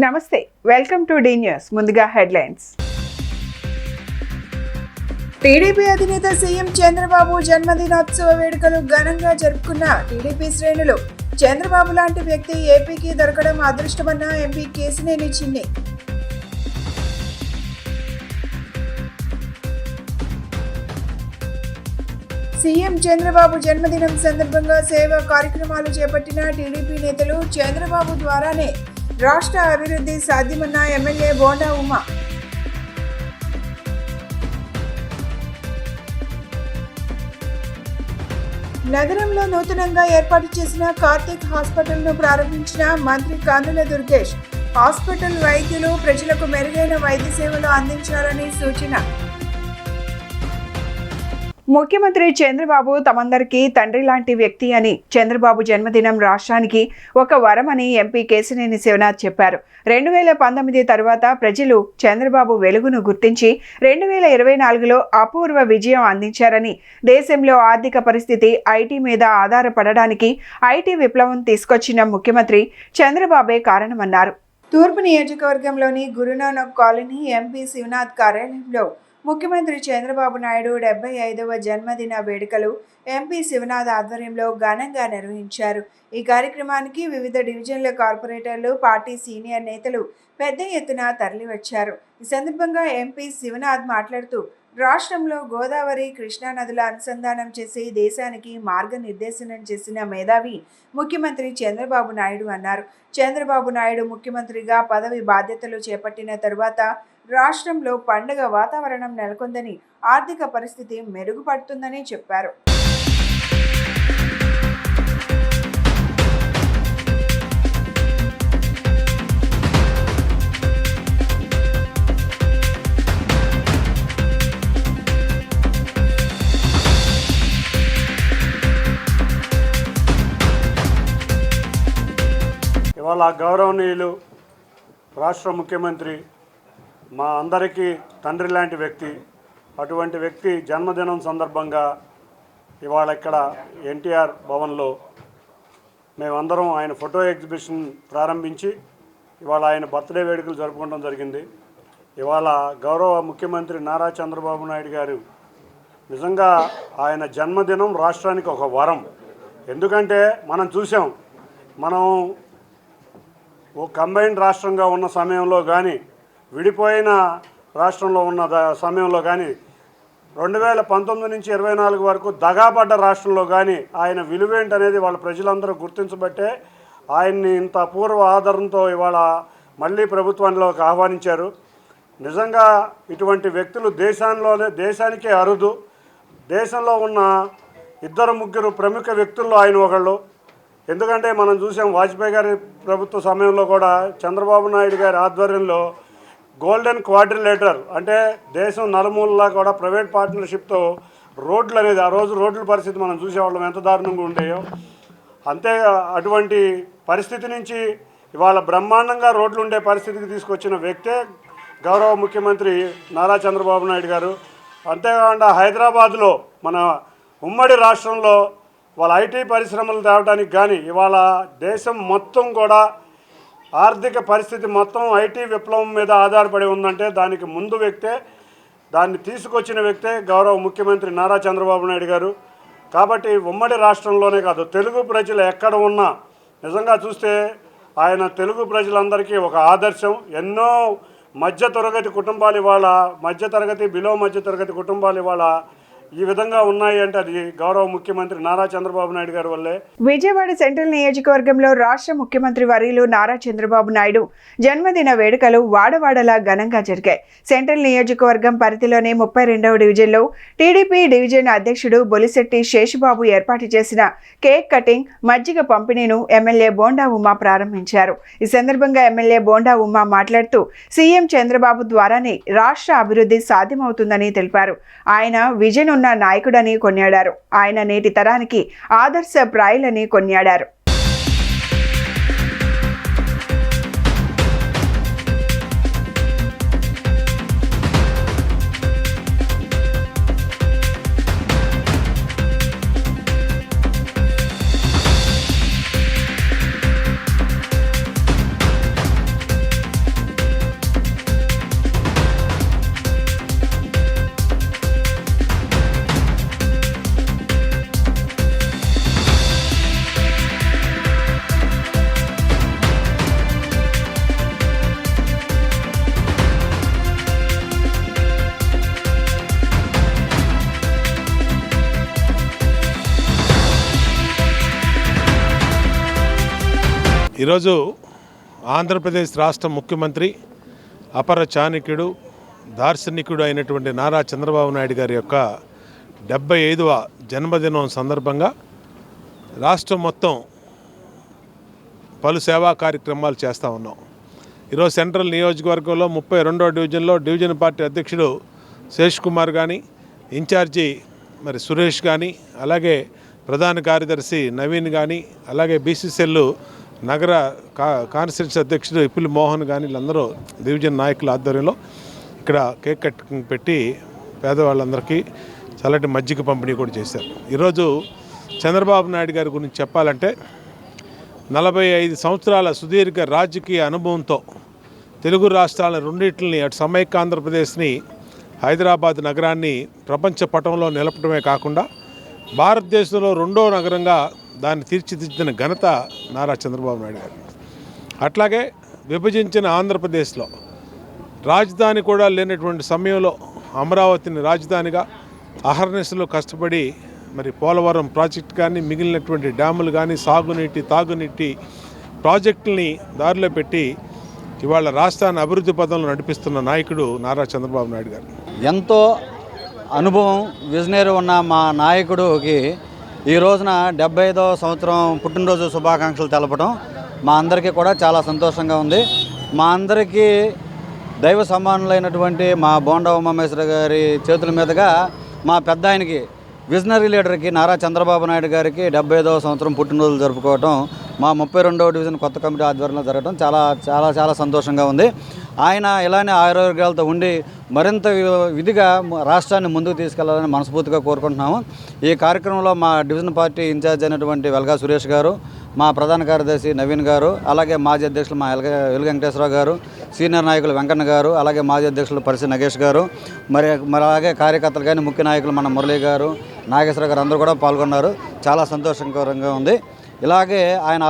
నమస్తే, welcome to D news. ముందుగా headlines. TDP అధినేత సీఎం చంద్రబాబు జన్మదినోత్సవ వేడుకలు ఘనంగా జరుపుకున్న టీడీపీ శ్రేణులు. చంద్రబాబు లాంటి వ్యక్తి ఏపీకి దొరకడం అదృష్టమన్న ఎంపీ కేశినేని చిన్ని. సీఎం చంద్రబాబు జన్మదినం సందర్భంగా సేవా కార్యక్రమాలు చేపట్టిన టీడీపీ నేతలు. చంద్రబాబు ద్వారానే రాష్ట్ర అభివృద్ధి సాధ్యమన్న ఎమ్మెల్యే బోండా ఉమ. నగరంలో నూతనంగా ఏర్పాటు చేసిన కార్తిక్ హాస్పిటల్ను ప్రారంభించిన మంత్రి కందుల దుర్గేష్. హాస్పిటల్ వైద్యులు ప్రజలకు మెరుగైన వైద్య సేవలు అందించాలని సూచన. ముఖ్యమంత్రి చంద్రబాబు తమందరికీ తండ్రి లాంటి వ్యక్తి అని, చంద్రబాబు జన్మదినం రాష్ట్రానికి ఒక వరమని ఎంపీ కేశినేని శివనాథ్ చెప్పారు. 2019 తరువాత ప్రజలు చంద్రబాబు వెలుగును గుర్తించి 2024లో అపూర్వ విజయం అందించారని, దేశంలో ఆర్థిక పరిస్థితి ఐటీ మీద ఆధారపడడానికి ఐటీ విప్లవం తీసుకొచ్చిన ముఖ్యమంత్రి చంద్రబాబే కారణమన్నారు. తూర్పు నియోజకవర్గంలోని గురునానక్ కాలనీ ఎంపీ శివనాథ్ కార్యాలయంలో ముఖ్యమంత్రి చంద్రబాబు నాయుడు 75వ జన్మదిన వేడుకలు ఎంపీ శివనాథ్ ఆధ్వర్యంలో ఘనంగా నిర్వహించారు. ఈ కార్యక్రమానికి వివిధ డివిజన్ల కార్పొరేటర్లు, పార్టీ సీనియర్ నేతలు పెద్ద ఎత్తున తరలివచ్చారు. ఈ సందర్భంగా ఎంపీ శివనాథ్ మాట్లాడుతూ, రాష్ట్రంలో గోదావరి, కృష్ణా నదుల అనుసంధానం చేసి దేశానికి మార్గనిర్దేశనం చేసిన మేధావి ముఖ్యమంత్రి చంద్రబాబు నాయుడు అన్నారు. చంద్రబాబు నాయుడు ముఖ్యమంత్రిగా పదవి బాధ్యతలు చేపట్టిన తరువాత రాష్ట్రంలో పండుగ వాతావరణం నెలకొందని, ఆర్థిక పరిస్థితి మెరుగుపడుతుందని చెప్పారు. ఇవాళ గౌరవనీయులు రాష్ట్ర ముఖ్యమంత్రి, మా అందరికీ తండ్రి లాంటి వ్యక్తి, అటువంటి వ్యక్తి జన్మదినం సందర్భంగా ఇవాళ ఇక్కడ ఎన్టీఆర్ భవన్లో మేమందరం ఆయన ఫోటో ఎగ్జిబిషన్ ప్రారంభించి ఇవాళ ఆయన బర్త్డే వేడుకలు జరుపుకోవడం జరిగింది. ఇవాళ గౌరవ ముఖ్యమంత్రి నారా చంద్రబాబు నాయుడు గారు నిజంగా ఆయన జన్మదినం రాష్ట్రానికి ఒక వరం. ఎందుకంటే మనం చూసాం, మనం ఓ కంబైన్డ్ రాష్ట్రంగా ఉన్న సమయంలో కానీ, విడిపోయిన రాష్ట్రంలో ఉన్న సమయంలో కానీ, 2019 నుంచి 24 వరకు దగాపడ్డ రాష్ట్రంలో కానీ ఆయన విలువేంటనేది వాళ్ళ ప్రజలందరూ గుర్తించబట్టే ఆయన్ని ఇంత అపూర్వ ఆదరణతో ఇవాళ మళ్ళీ ప్రభుత్వంలోకి ఆహ్వానించారు. నిజంగా ఇటువంటి వ్యక్తులు దేశానికే అరుదు. దేశంలో ఉన్న 2-3 ప్రముఖ వ్యక్తుల్లో ఆయన ఒకళ్ళు. ఎందుకంటే మనం చూసాం, వాజ్పేయి గారి ప్రభుత్వ సమయంలో కూడా చంద్రబాబు నాయుడు గారి ఆధ్వర్యంలో గోల్డెన్ క్వాడ్రిలేటర్ అంటే దేశం నలుమూలలా కూడా ప్రైవేట్ పార్ట్నర్షిప్తో రోడ్లు అనేది, ఆ రోజు రోడ్ల పరిస్థితి మనం చూసేవాళ్ళం ఎంత దారుణంగా ఉండేయో. అంతే అటువంటి పరిస్థితి నుంచి ఇవాళ బ్రహ్మాండంగా రోడ్లు ఉండే పరిస్థితికి తీసుకొచ్చిన వ్యక్తే గౌరవ ముఖ్యమంత్రి నారా చంద్రబాబు నాయుడు గారు. అంతేకాకుండా హైదరాబాద్లో మన ఉమ్మడి రాష్ట్రంలో వాళ్ళ ఐటీ పరిశ్రమలు తేవడానికి కానీ, ఇవాళ దేశం మొత్తం కూడా ఆర్థిక పరిస్థితి మొత్తం ఐటీ విప్లవం మీద ఆధారపడి ఉందంటే దానికి ముందు వ్యక్తే, దాన్ని తీసుకొచ్చిన వ్యక్తే గౌరవ ముఖ్యమంత్రి నారా చంద్రబాబు నాయుడు గారు. కాబట్టి ఉమ్మడి రాష్ట్రంలోనే కాదు, తెలుగు ప్రజలు ఎక్కడ ఉన్నా నిజంగా చూస్తే ఆయన తెలుగు ప్రజలందరికీ ఒక ఆదర్శం. ఎన్నో మధ్యతరగతి కుటుంబాలు ఇవాళ, మధ్యతరగతి, బిలో మధ్యతరగతి కుటుంబాలు ఇవాళ ఈ విధంగా ఉన్నాయి అంటే అది గౌరవ ముఖ్యమంత్రి నారా చంద్రబాబు నాయుడు గారి వల్లే. విజయవాడ సెంట్రల్ నియోజకవర్గంలో రాష్ట్ర ముఖ్యమంత్రి వర్యులు నారా చంద్రబాబు నాయుడు జన్మదిన వేడుకలు వాడవాడలా ఘనంగా జరిగాయి. సెంట్రల్ నియోజకవర్గం పరిధిలోని 32వ డివిజన్లో టీడీపీ డివిజన్ అధ్యక్షుడు బొలిశెట్టి శేషబాబు ఏర్పాటు చేసిన కేక్ కటింగ్, మజ్జిగ పంపిణీను ఎమ్మెల్యే బోండా ఉమ ప్రారంభించారు. ఈ సందర్భంగా ఎమ్మెల్యే బోండా ఉమ మాట్లాడుతూ, సీఎం చంద్రబాబు ద్వారానే రాష్ట్ర అభివృద్ధి సాధ్యమవుతుందని తెలిపారు. ఆయన విజన్ ఉన్న నాయకుడని కొనియాడారు. ఆయన నేటి తరానికి ఆదర్శప్రాయులని కొనియాడారు. ఈరోజు ఆంధ్రప్రదేశ్ రాష్ట్ర ముఖ్యమంత్రి అపర చాణక్యుడు దార్శనికుడు అయినటువంటి నారా చంద్రబాబు నాయుడు గారి యొక్క 75వ జన్మదినం సందర్భంగా రాష్ట్రం మొత్తం పలు సేవా కార్యక్రమాలు చేస్తూ ఉన్నాం. ఈరోజు సెంట్రల్ నియోజకవర్గంలో 32వ డివిజన్లో డివిజన్ పార్టీ అధ్యక్షుడు శేష్ కుమార్ కానీ, ఇన్ఛార్జి మరి సురేష్ కానీ, అలాగే ప్రధాన కార్యదర్శి నవీన్ కానీ, అలాగే బీసీసీఎల్ నగర కాన్స్టిట్యూన్సీ అధ్యక్షుడు ఇప్పుల్ మోహన్ కానీ, వీళ్ళందరూ డివిజన్ నాయకుల ఆధ్వర్యంలో ఇక్కడ కేక్ కటింగ్ పెట్టి పేదవాళ్ళందరికీ చల్లటి మజ్జిగ పంపిణీ కూడా చేశారు. ఈరోజు చంద్రబాబు నాయుడు గారి గురించి చెప్పాలంటే 45 సంవత్సరాల సుదీర్ఘ రాజకీయ అనుభవంతో తెలుగు రాష్ట్రాల రెండింటిని, అటు సమైక్య ఆంధ్రప్రదేశ్ని, హైదరాబాద్ నగరాన్ని ప్రపంచ పటంలో నిలపడమే కాకుండా భారతదేశంలో 2వ నగరంగా దాన్ని తీర్చిదిద్దిన ఘనత నారా చంద్రబాబు నాయుడు గారు. అట్లాగే విభజించిన ఆంధ్రప్రదేశ్లో రాజధాని కూడా లేనటువంటి సమయంలో అమరావతిని రాజధానిగా అహర్నిశలు కష్టపడి మరి పోలవరం ప్రాజెక్ట్ కానీ, మిగిలినటువంటి డ్యాములు కానీ, సాగునీటి తాగునీటి ప్రాజెక్టుల్ని దారిలో పెట్టి ఇవాళ రాష్ట్రాన్ని అభివృద్ధి పదంలో నడిపిస్తున్న నాయకుడు నారా చంద్రబాబు నాయుడు గారు. ఎంతో అనుభవం, విజనరీ ఉన్న మా నాయకుడికి ఈ రోజున 75వ సంవత్సరం పుట్టినరోజు శుభాకాంక్షలు తెలపడం మా అందరికీ కూడా చాలా సంతోషంగా ఉంది. మా అందరికీ దైవ సమానులైనటువంటి మా బోండా ఉమామేశ్వర గారి చేతుల మీదుగా మా పెద్ద ఆయనకి, విజనరీ లీడర్కి నారా చంద్రబాబు నాయుడు గారికి 75వ సంవత్సరం పుట్టినరోజు జరుపుకోవటం మా 32వ డివిజన్ కొత్త కమిటీ ఆధ్వర్యంలో జరగడం చాలా చాలా చాలా సంతోషంగా ఉంది. ఆయన ఇలానే ఆరోగ్యాలతో ఉండి మరింత విధిగా రాష్ట్రాన్ని ముందుకు తీసుకెళ్లాలని మనస్ఫూర్తిగా కోరుకుంటున్నాము. ఈ కార్యక్రమంలో మా డివిజన్ పార్టీ ఇన్ఛార్జ్ అయినటువంటి వెల్గా సురేష్ గారు, మా ప్రధాన కార్యదర్శి నవీన్ గారు, అలాగే మాజీ అధ్యక్షులు మా వెలుగు వెంకటేశ్వరరావు గారు, సీనియర్ నాయకులు వెంకన్న గారు, అలాగే మాజీ అధ్యక్షులు పరిసి నగేష్ గారు, మరి అలాగే కార్యకర్తలు కానీ ముఖ్య నాయకులు మన మురళీ గారు, నాగేశ్వర గారు అందరూ కూడా పాల్గొన్నారు. చాలా సంతోషకరంగా ఉంది. ఇలాగే ఆయన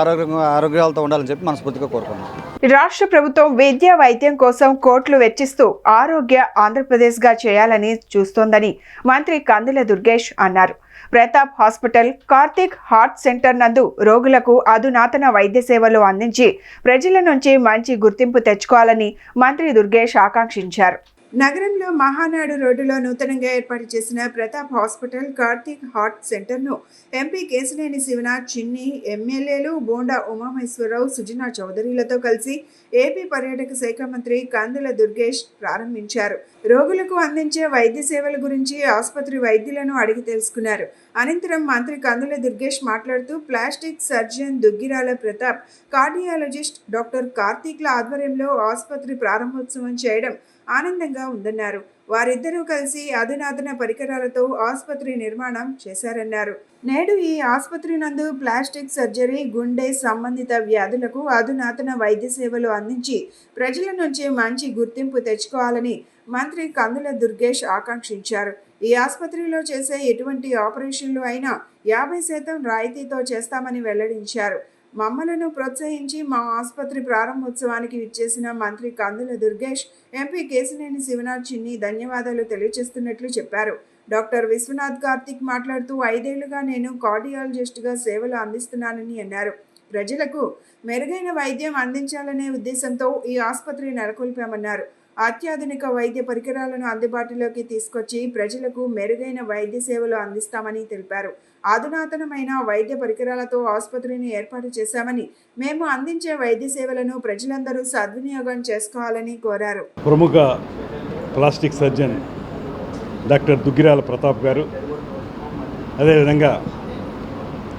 ఆరోగ్యాలతో ఉండాలని చెప్పి మనస్ఫూర్తిగా కోరుకున్నాం. రాష్ట్ర ప్రభుత్వం విద్యా వైద్యం కోసం కోట్లు వెచ్చిస్తూ ఆరోగ్య ఆంధ్రప్రదేశ్గా చేయాలని చూస్తోందని మంత్రి కందుల దుర్గేష్ అన్నారు. Pratap hospital, Karthik heart center నందు రోగులకు అధునాతన వైద్య సేవలు అందించి ప్రజల నుంచి మంచి గుర్తింపు తెచ్చుకోవాలని మంత్రి దుర్గేష్ ఆకాంక్షించారు. నగరంలో మహానాడు రోడ్డులో నూతనంగా ఏర్పాటు చేసిన ప్రతాప్ హాస్పిటల్, కార్తిక్ హార్ట్ సెంటర్ను ఎంపీ కేశినేని శివనాథ్, చిన్ని, ఎమ్మెల్యేలు బోండా ఉమామేశ్వరరావు, సుజనా చౌదరిలతో కలిసి ఏపీ పర్యాటక శాఖ మంత్రి కందుల దుర్గేష్ ప్రారంభించారు. రోగులకు అందించే వైద్య సేవల గురించి ఆసుపత్రి వైద్యులను అడిగి తెలుసుకున్నారు. అనంతరం మంత్రి కందుల దుర్గేష్ మాట్లాడుతూ plastic surgeon Duggirala Pratap, cardiologist doctor కార్తీక్ల ఆధ్వర్యంలో ఆసుపత్రి ప్రారంభోత్సవం చేయడం ఆనందంగా ఉందన్నారు. వారిద్దరూ కలిసి అధునాతన పరికరాలతో ఆసుపత్రి నిర్మాణం చేశారన్నారు. నేడు ఈ ఆసుపత్రి నందు ప్లాస్టిక్ సర్జరీ, గుండె సంబంధిత వ్యాధులకు అధునాతన వైద్య సేవలు అందించి ప్రజల నుంచి మంచి గుర్తింపు తెచ్చుకోవాలని మంత్రి కందుల దుర్గేష్ ఆకాంక్షించారు. ఈ ఆసుపత్రిలో చేసే ఎటువంటి ఆపరేషన్లు అయినా 50% రాయితీతో చేస్తామని వెల్లడించారు. మమ్మలను ప్రోత్సహించి మా ఆసుపత్రి ప్రారంభోత్సవానికి విచ్చేసిన మంత్రి కందుల దుర్గేష్, ఎంపీ కేశినేని శివనాథ్, చిన్ని ధన్యవాదాలు తెలియజేస్తున్నట్లు చెప్పారు. డాక్టర్ విశ్వనాథ్ కార్తిక్ మాట్లాడుతూ 5 ఏళ్లుగా నేను కార్డియాలజిస్ట్గా సేవలు అందిస్తున్నానని అన్నారు. ప్రజలకు మెరుగైన వైద్యం అందించాలనే ఉద్దేశంతో ఈ ఆసుపత్రి నెలకొల్పామన్నారు. అత్యాధునిక వైద్య పరికరాలను అందుబాటులోకి తీసుకొచ్చి ప్రజలకు మెరుగైన వైద్య సేవలు అందిస్తామని తెలిపారు. అధునాతనమైన వైద్య పరికరాలతో ఆసుపత్రిని ఏర్పాటు చేశామని, మేము అందించే వైద్య సేవలను ప్రజలందరూ సద్వినియోగం చేసుకోవాలని కోరారు. ప్రముఖ plastic surgeon doctor Duggirala Pratap గారు, అదేవిధంగా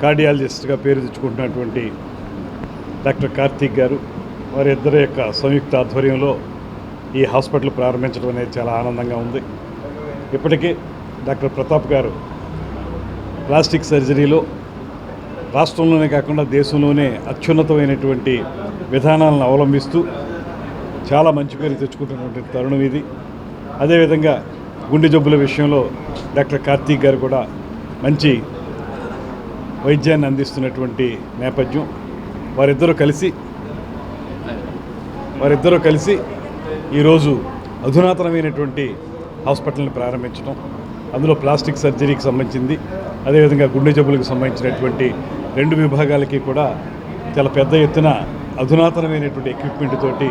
కార్డియాలజిస్ట్గా పేరు తెచ్చుకుంటున్నటువంటి డాక్టర్ కార్తీక్ గారు, వారిద్దరి యొక్క సంయుక్త ఆధ్వర్యంలో ఈ హాస్పిటల్ ప్రారంభించడం అనేది చాలా ఆనందంగా ఉంది. ఇప్పటికే డాక్టర్ ప్రతాప్ గారు ప్లాస్టిక్ సర్జరీలో రాష్ట్రంలోనే కాకుండా దేశంలోనే అత్యున్నతమైనటువంటి విధానాలను అవలంబిస్తూ చాలా మంచి పేరు తెచ్చుకుంటున్నటువంటి తరుణం ఇది. అదేవిధంగా గుండె జబ్బుల విషయంలో డాక్టర్ కార్తీక్ గారు కూడా మంచి వైద్యాన్ని అందిస్తున్నటువంటి నేపథ్యం. వారిద్దరూ కలిసి ఈరోజు అధునాతనమైనటువంటి హాస్పిటల్ని ప్రారంభించడం, అందులో ప్లాస్టిక్ సర్జరీకి సంబంధించింది, అదేవిధంగా గుండె జబ్బులకు సంబంధించినటువంటి 2 విభాగాలకి కూడా చాలా పెద్ద ఎత్తున అధునాతనమైనటువంటి ఎక్విప్మెంట్ తోటి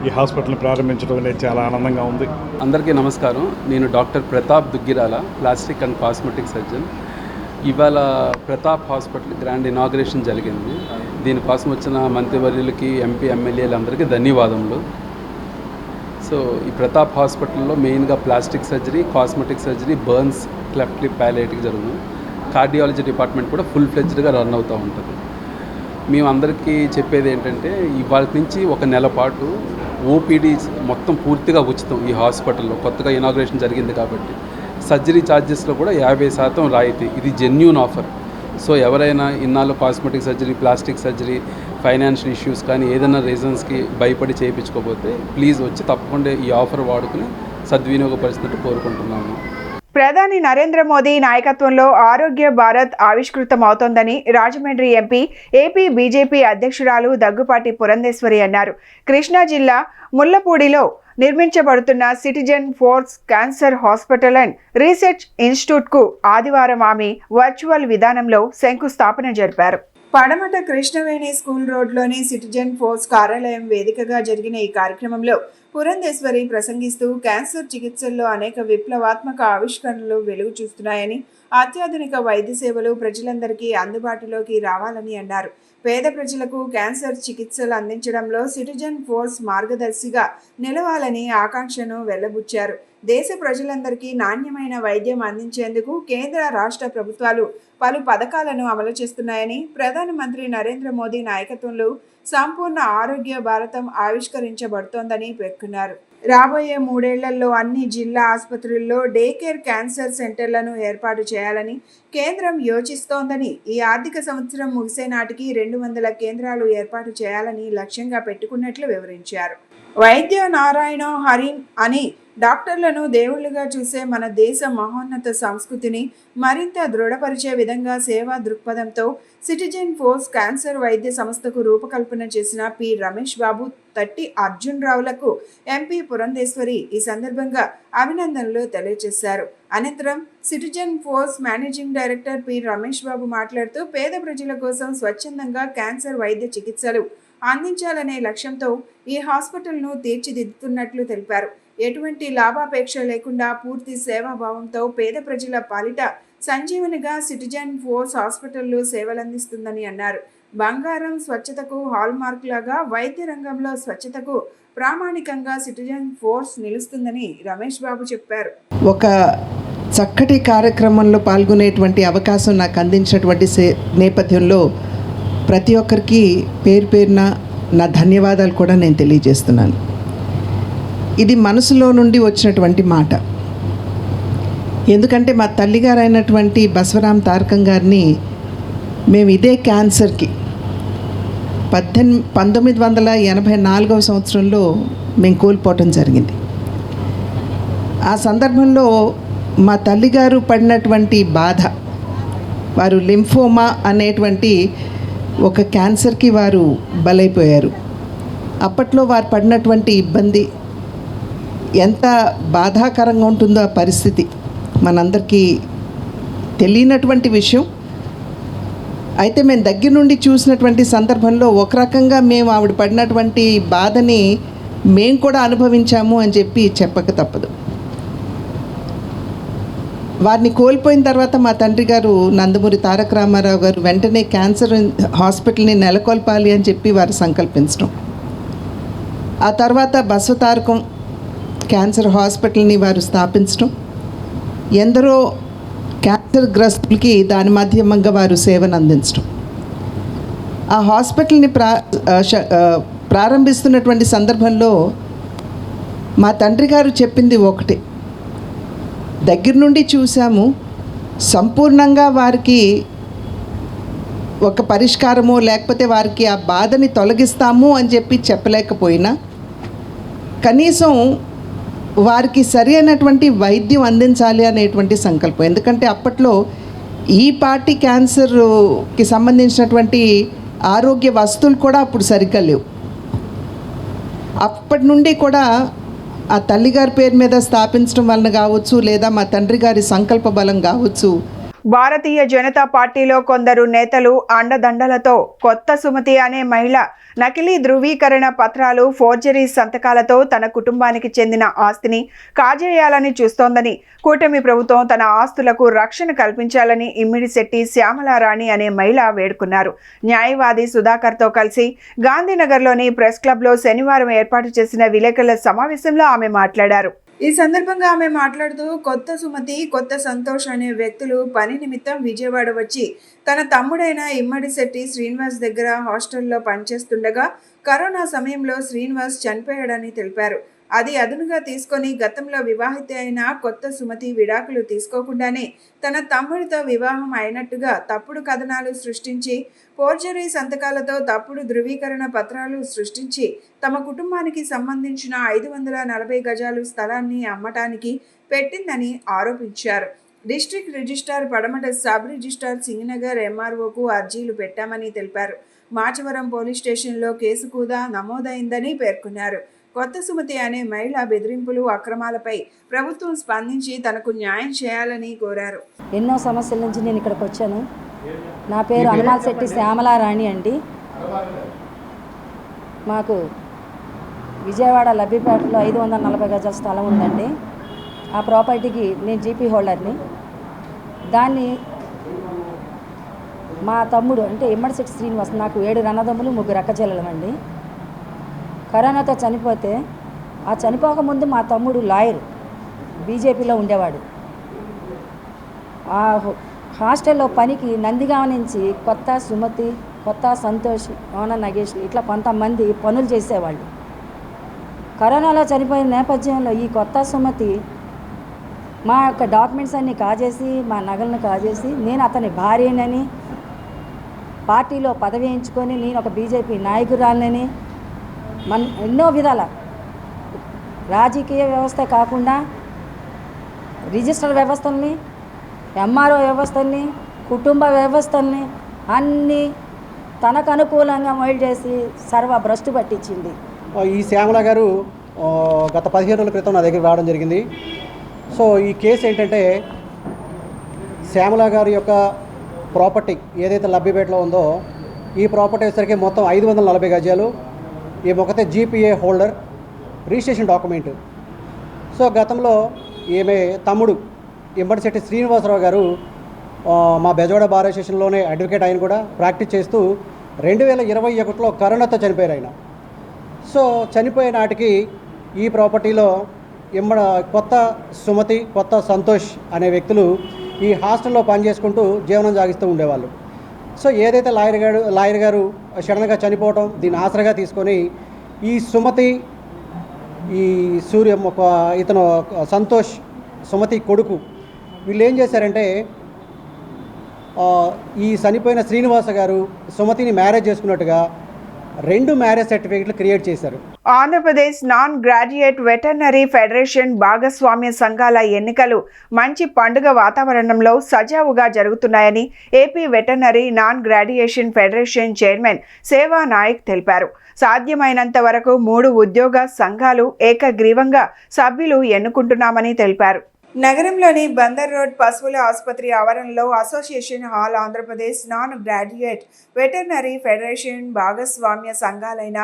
ఈ హాస్పిటల్ని ప్రారంభించడం అనేది చాలా ఆనందంగా ఉంది. అందరికీ నమస్కారం. నేను doctor Pratap Duggirala, plastic and cosmetic surgeon. ఇవాళ ప్రతాప్ హాస్పిటల్ గ్రాండ్ ఇనాగ్రేషన్ జరిగింది. దీనికోసం వచ్చిన మంత్రివర్యులకి, ఎంపీ, ఎమ్మెల్యేలందరికీ ధన్యవాదములు. సో ఈ ప్రతాప్ హాస్పిటల్లో మెయిన్గా plastic surgery, cosmetic surgery, burns, cleft lip palliative జరుగుతుంది. కార్డియాలజీ డిపార్ట్మెంట్ కూడా ఫుల్ ఫ్లెడ్జ్డ్గా రన్ అవుతూ ఉంటుంది. మేము అందరికీ చెప్పేది ఏంటంటే, ఇవాళ నుంచి ఒక నెల పాటు ఓపీడీ మొత్తం పూర్తిగా ఉచితం ఈ హాస్పిటల్లో. కొత్తగా ఇనాగ్రేషన్ జరిగింది కాబట్టి సర్జరీ ఛార్జెస్లో కూడా 50% రాయితీ. ఇది జెన్యూన్ ఆఫర్. సో ఎవరైనా ఇన్నాళ్ళు cosmetic surgery, plastic surgery, financial issues కానీ ఏదైనా రీజన్స్కి భయపడి చేయించుకోకపోతే ప్లీజ్ వచ్చి తప్పకుండా ఈ ఆఫర్ వాడుకుని సద్వినియోగపరిచినట్టు కోరుకుంటున్నాము. ప్రధాని నరేంద్ర మోదీ నాయకత్వంలో ఆరోగ్య భారత్ ఆవిష్కృతమవుతోందని రాజమండ్రి ఎంపీ, ఏపీ బీజేపీ అధ్యక్షురాలు దగ్గుపాటి పురంధేశ్వరి అన్నారు. కృష్ణా జిల్లా ముళ్లపూడిలో నిర్మించబడుతున్న citizen force cancer hospital and research ఇన్స్టిట్యూట్కు ఆదివారం ఆమె వర్చువల్ విధానంలో శంకుస్థాపన జరిపారు. పడమట కృష్ణవేణి స్కూల్ రోడ్లోని సిటిజన్ ఫోర్స్ కార్యాలయం వేదికగా జరిగిన ఈ కార్యక్రమంలో పురంధేశ్వరి ప్రసంగిస్తూ క్యాన్సర్ చికిత్సల్లో అనేక విప్లవాత్మక ఆవిష్కరణలు వెలుగు చూస్తున్నాయని, అత్యాధునిక వైద్య సేవలు ప్రజలందరికీ అందుబాటులోకి రావాలని అన్నారు. పేద ప్రజలకు క్యాన్సర్ చికిత్సలు అందించడంలో సిటిజన్ ఫోర్స్ మార్గదర్శిగా నిలవాలని ఆకాంక్షను వెల్లబుచ్చారు. దేశ ప్రజలందరికీ నాణ్యమైన వైద్యం అందించేందుకు కేంద్ర, రాష్ట్ర ప్రభుత్వాలు పలు పథకాలను అమలు చేస్తున్నాయని, ప్రధానమంత్రి నరేంద్ర మోదీ నాయకత్వంలో సంపూర్ణ ఆరోగ్య భారతం ఆవిష్కరించబడుతోందని పేర్కొన్నారు. రాబోయే 3 ఏళ్లలో అన్ని జిల్లా ఆసుపత్రుల్లో డే కేర్ క్యాన్సర్ సెంటర్లను ఏర్పాటు చేయాలని కేంద్రం యోచిస్తోందని, ఈ ఆర్థిక సంవత్సరం ముగిసే నాటికి 200 కేంద్రాలు ఏర్పాటు చేయాలని లక్ష్యంగా పెట్టుకున్నట్లు వివరించారు. వైద్య నారాయణ హరిన్ అని డాక్టర్లను దేవుళ్లుగా చూసే మన దేశ మహోన్నత సంస్కృతిని మరింత దృఢపరిచే విధంగా సేవా దృక్పథంతో సిటిజన్ ఫోర్స్ క్యాన్సర్ వైద్య సంస్థకు రూపకల్పన చేసిన పి రమేష్ బాబు, తట్టి అర్జున్ రావులకు ఎంపీ పురంధేశ్వరి ఈ సందర్భంగా అభినందనలు తెలియజేశారు. అనంతరం citizen force managing director P Ramesh Babu మాట్లాడుతూ, పేద ప్రజల కోసం స్వచ్ఛందంగా క్యాన్సర్ వైద్య చికిత్సలు అందించాలనే లక్ష్యంతో ఈ హాస్పిటల్ను తీర్చిదిద్దుతున్నట్లు తెలిపారు. ఎటువంటి లాభాపేక్ష లేకుండా పూర్తి సేవాభావంతో పేద ప్రజల పాలిట సంజీవనిగా సిటిజన్ ఫోర్స్ హాస్పిటల్లో సేవలందిస్తుందని అన్నారు. బంగారం స్వచ్ఛతకు హాల్మార్క్ లాగా వైద్య రంగంలో స్వచ్ఛతకు ప్రామాణికంగా సిటిజన్ ఫోర్స్ నిలుస్తుందని రమేష్ బాబు చెప్పారు. ఒక చక్కటి కార్యక్రమంలో పాల్గొనేటువంటి అవకాశం నాకు అందించినటువంటి నేపథ్యంలో ప్రతి ఒక్కరికి పేరు పేరున నా ధన్యవాదాలు కూడా నేను తెలియజేస్తున్నాను. ఇది మనసులో నుండి వచ్చినటువంటి మాట. ఎందుకంటే మా తల్లిగారు అయినటువంటి బసవరాం తారకం గారిని మేము ఇదే క్యాన్సర్కి 1984వ సంవత్సరంలో మేము కోల్పోవటం జరిగింది. ఆ సందర్భంలో మా తల్లిగారు పడినటువంటి బాధ, వారు లింఫోమా అనేటువంటి ఒక క్యాన్సర్కి వారు బలైపోయారు. అప్పట్లో వారు పడినటువంటి ఇబ్బంది ఎంత బాధాకరంగా ఉంటుందో ఆ పరిస్థితి మనందరికీ తెలియనటువంటి విషయం. అయితే మేము దగ్గర నుండి చూసినటువంటి సందర్భంలో ఒక రకంగా మేము ఆవిడ పడినటువంటి బాధని మేము కూడా అనుభవించాము అని చెప్పి చెప్పక తప్పదు. వారిని కోల్పోయిన తర్వాత మా తండ్రి గారు నందమూరి తారక రామారావు గారు వెంటనే క్యాన్సర్ హాస్పిటల్ని నెలకొల్పాలి అని చెప్పి వారు సంకల్పించడం, ఆ తర్వాత బసవతారకం క్యాన్సర్ హాస్పిటల్ని వారు స్థాపించడం, ఎందరో క్యాన్సర్ గ్రస్తులకి దాని మాధ్యమంగా వారు సేవను అందించడం, ఆ హాస్పిటల్ని ప్రారంభిస్తున్నటువంటి సందర్భంలో మా తండ్రి గారు చెప్పింది ఒకటే, దగ్గర నుండి చూసాము, సంపూర్ణంగా వారికి ఒక పరిష్కారమో లేకపోతే వారికి ఆ బాధని తొలగిస్తాము అని చెప్పి చెప్పలేకపోయినా కనీసం వారికి సరి అయినటువంటి వైద్యం అందించాలి అనేటువంటి సంకల్పం. ఎందుకంటే అప్పట్లో ఈ పార్టీ క్యాన్సర్కి సంబంధించినటువంటి ఆరోగ్య వస్తువులు కూడా అప్పుడు సరిగ్గా లేవు. అప్పటి నుండి కూడా ఆ తల్లిగారి పేరు మీద స్థాపించడం వలన కావచ్చు, లేదా మా తండ్రి గారి సంకల్ప బలం కావచ్చు, భారతీయ జనతా పార్టీలో కొందరు నేతలు అండదండలతో కొత్త సుమతి అనే మహిళ నకిలీ ధృవీకరణ పత్రాలు, ఫోర్జరీ సంతకాలతో తన కుటుంబానికి చెందిన ఆస్తిని కాజేయాలని చూస్తోందని, కూటమి ప్రభుత్వం తన ఆస్తులకు రక్షణ కల్పించాలని ఇమ్మిడిశెట్టి శ్యామలారాణి అనే మహిళ వేడుకున్నారు. న్యాయవాది సుధాకర్తో కలిసి గాంధీనగర్లోని ప్రెస్ క్లబ్లో శనివారం ఏర్పాటు చేసిన విలేకరుల సమావేశంలో ఆమె మాట్లాడారు. ఈ సందర్భంగా ఆమె మాట్లాడుతూ కొత్త సుమతి, కొత్త సంతోష్ అనే వ్యక్తులు పని నిమిత్తం విజయవాడ వచ్చి తన తమ్ముడైన ఇమ్మడిశెట్టి శ్రీనివాస్ దగ్గర హాస్టల్లో పనిచేస్తుండగా కరోనా సమయంలో శ్రీనివాస్ చనిపోయాడని తెలిపారు. అది అదునుగా తీసుకొని గతంలో వివాహిత అయిన కొత్త సుమతి విడాకులు తీసుకోకుండానే తన తమ్ముడితో వివాహం అయినట్టుగా తప్పుడు కథనాలు సృష్టించి, ఫోర్జరీ సంతకాలతో తప్పుడు ధృవీకరణ పత్రాలు సృష్టించి తమ కుటుంబానికి సంబంధించిన 540 గజాలు స్థలాన్ని అమ్మటానికి పెట్టిందని ఆరోపించారు. District registrar Patamata, sub registrar Singhnagar ఎంఆర్ఓకు అర్జీలు పెట్టామని తెలిపారు. మాచవరం పోలీస్ స్టేషన్లో కేసు కూడా నమోదైందని పేర్కొన్నారు. కొత్త సుమతి అనే మహిళ బెదిరింపులు, అక్రమాలపై ప్రభుత్వం స్పందించి తనకు న్యాయం చేయాలని కోరారు. ఎన్నో సమస్యల నుంచి నేను ఇక్కడికి వచ్చాను. నా పేరు హనుమాల్శెట్టి శ్యామలారాణి అండి. మాకు విజయవాడ లబ్బిపేటలో 540 గజాల స్థలం ఉందండి. ఆ ప్రాపర్టీకి నేను జీపీ హోల్డర్ని. దాన్ని మా తమ్ముడు అంటే ఇమ్మడిశెట్టి శ్రీనివాస్, నాకు 7 అన్నదమ్ములు 3 అక్క చెల్లెలమండి. కరోనాతో చనిపోతే ఆ చనిపోకముందు మా తమ్ముడు లాయర్, బీజేపీలో ఉండేవాడు. ఆ హాస్టల్లో పనికి నందిగామ నుంచి కొత్త సుమతి, కొత్త సంతోష్, ఓన నగేష్ ఇట్లా కొంతమంది పనులు చేసేవాళ్ళు. కరోనాలో చనిపోయిన నేపథ్యంలో ఈ కొత్త సుమతి మా యొక్క డాక్యుమెంట్స్ అన్నీ కాజేసి, మా నగలను కాజేసి, నేను అతని భార్యనని, పార్టీలో పదవి వేయించుకొని నేను ఒక బీజేపీ నాయకురాలని, ఎన్నో విధాల రాజకీయ వ్యవస్థ కాకుండా రిజిస్టర్ వ్యవస్థల్ని, ఎంఆర్ఓ వ్యవస్థల్ని, కుటుంబ వ్యవస్థల్ని అన్నీ తనకు అనుకూలంగా మొయిల్ చేసి భ్రష్టు పట్టించింది. ఈ శ్యామల గారు గత 15 రోజుల క్రితం నా దగ్గర రావడం జరిగింది. సో ఈ కేసు ఏంటంటే, శ్యామల గారి యొక్క ప్రాపర్టీ ఏదైతే లబ్బిపేటలో ఉందో ఈ ప్రాపర్టీ వచ్చేసరికి మొత్తం 540 గజాలు. ఈ ఒకతే GPA holder, registration document. So గతంలో ఈమె తమ్ముడు ఇమ్మడిశెట్టి శ్రీనివాసరావు గారు మా బెజవాడ బార్ అసోసియేషన్లోనే అడ్వకేట్, ఆయన కూడా ప్రాక్టీస్ చేస్తూ 2021లో కరోనాతో చనిపోయారు ఆయన. సో చనిపోయే నాటికి ఈ ప్రాపర్టీలో కొత్త సుమతి, కొత్త సంతోష్ అనే వ్యక్తులు ఈ హాస్టల్లో పనిచేసుకుంటూ జీవనం సాగిస్తూ ఉండేవాళ్ళు. సో ఏదైతే లాయర్ గారు సడన్గా చనిపోవటం, దీన్ని ఆసరాగా తీసుకొని ఈ సుమతి, ఈ ఇతను సంతోష్, సుమతి కొడుకు, వీళ్ళు ఏం చేశారంటే ఈ చనిపోయిన శ్రీనివాస గారు సుమతిని మ్యారేజ్ చేసుకున్నట్టుగా 2 మ్యారేజ్ సర్టిఫికెట్లు క్రియేట్ చేశారు. Andhra Pradesh non graduate veterinary federation భాగస్వామ్య సంఘాల ఎన్నికలు మంచి పండుగ వాతావరణంలో సజావుగా జరుగుతున్నాయని AP veterinary non graduation federation chairman Seva Naik తెలిపారు. సాధ్యమైనంత వరకు 3 ఉద్యోగ సంఘాలు ఏకగ్రీవంగా సభ్యులు ఎన్నుకుంటున్నామని తెలిపారు. నగరంలోని బందర్ రోడ్ పశువుల ఆసుపత్రి ఆవరణలో association hall Andhra Pradesh non graduate veterinary federation భాగస్వామ్య సంఘాలైన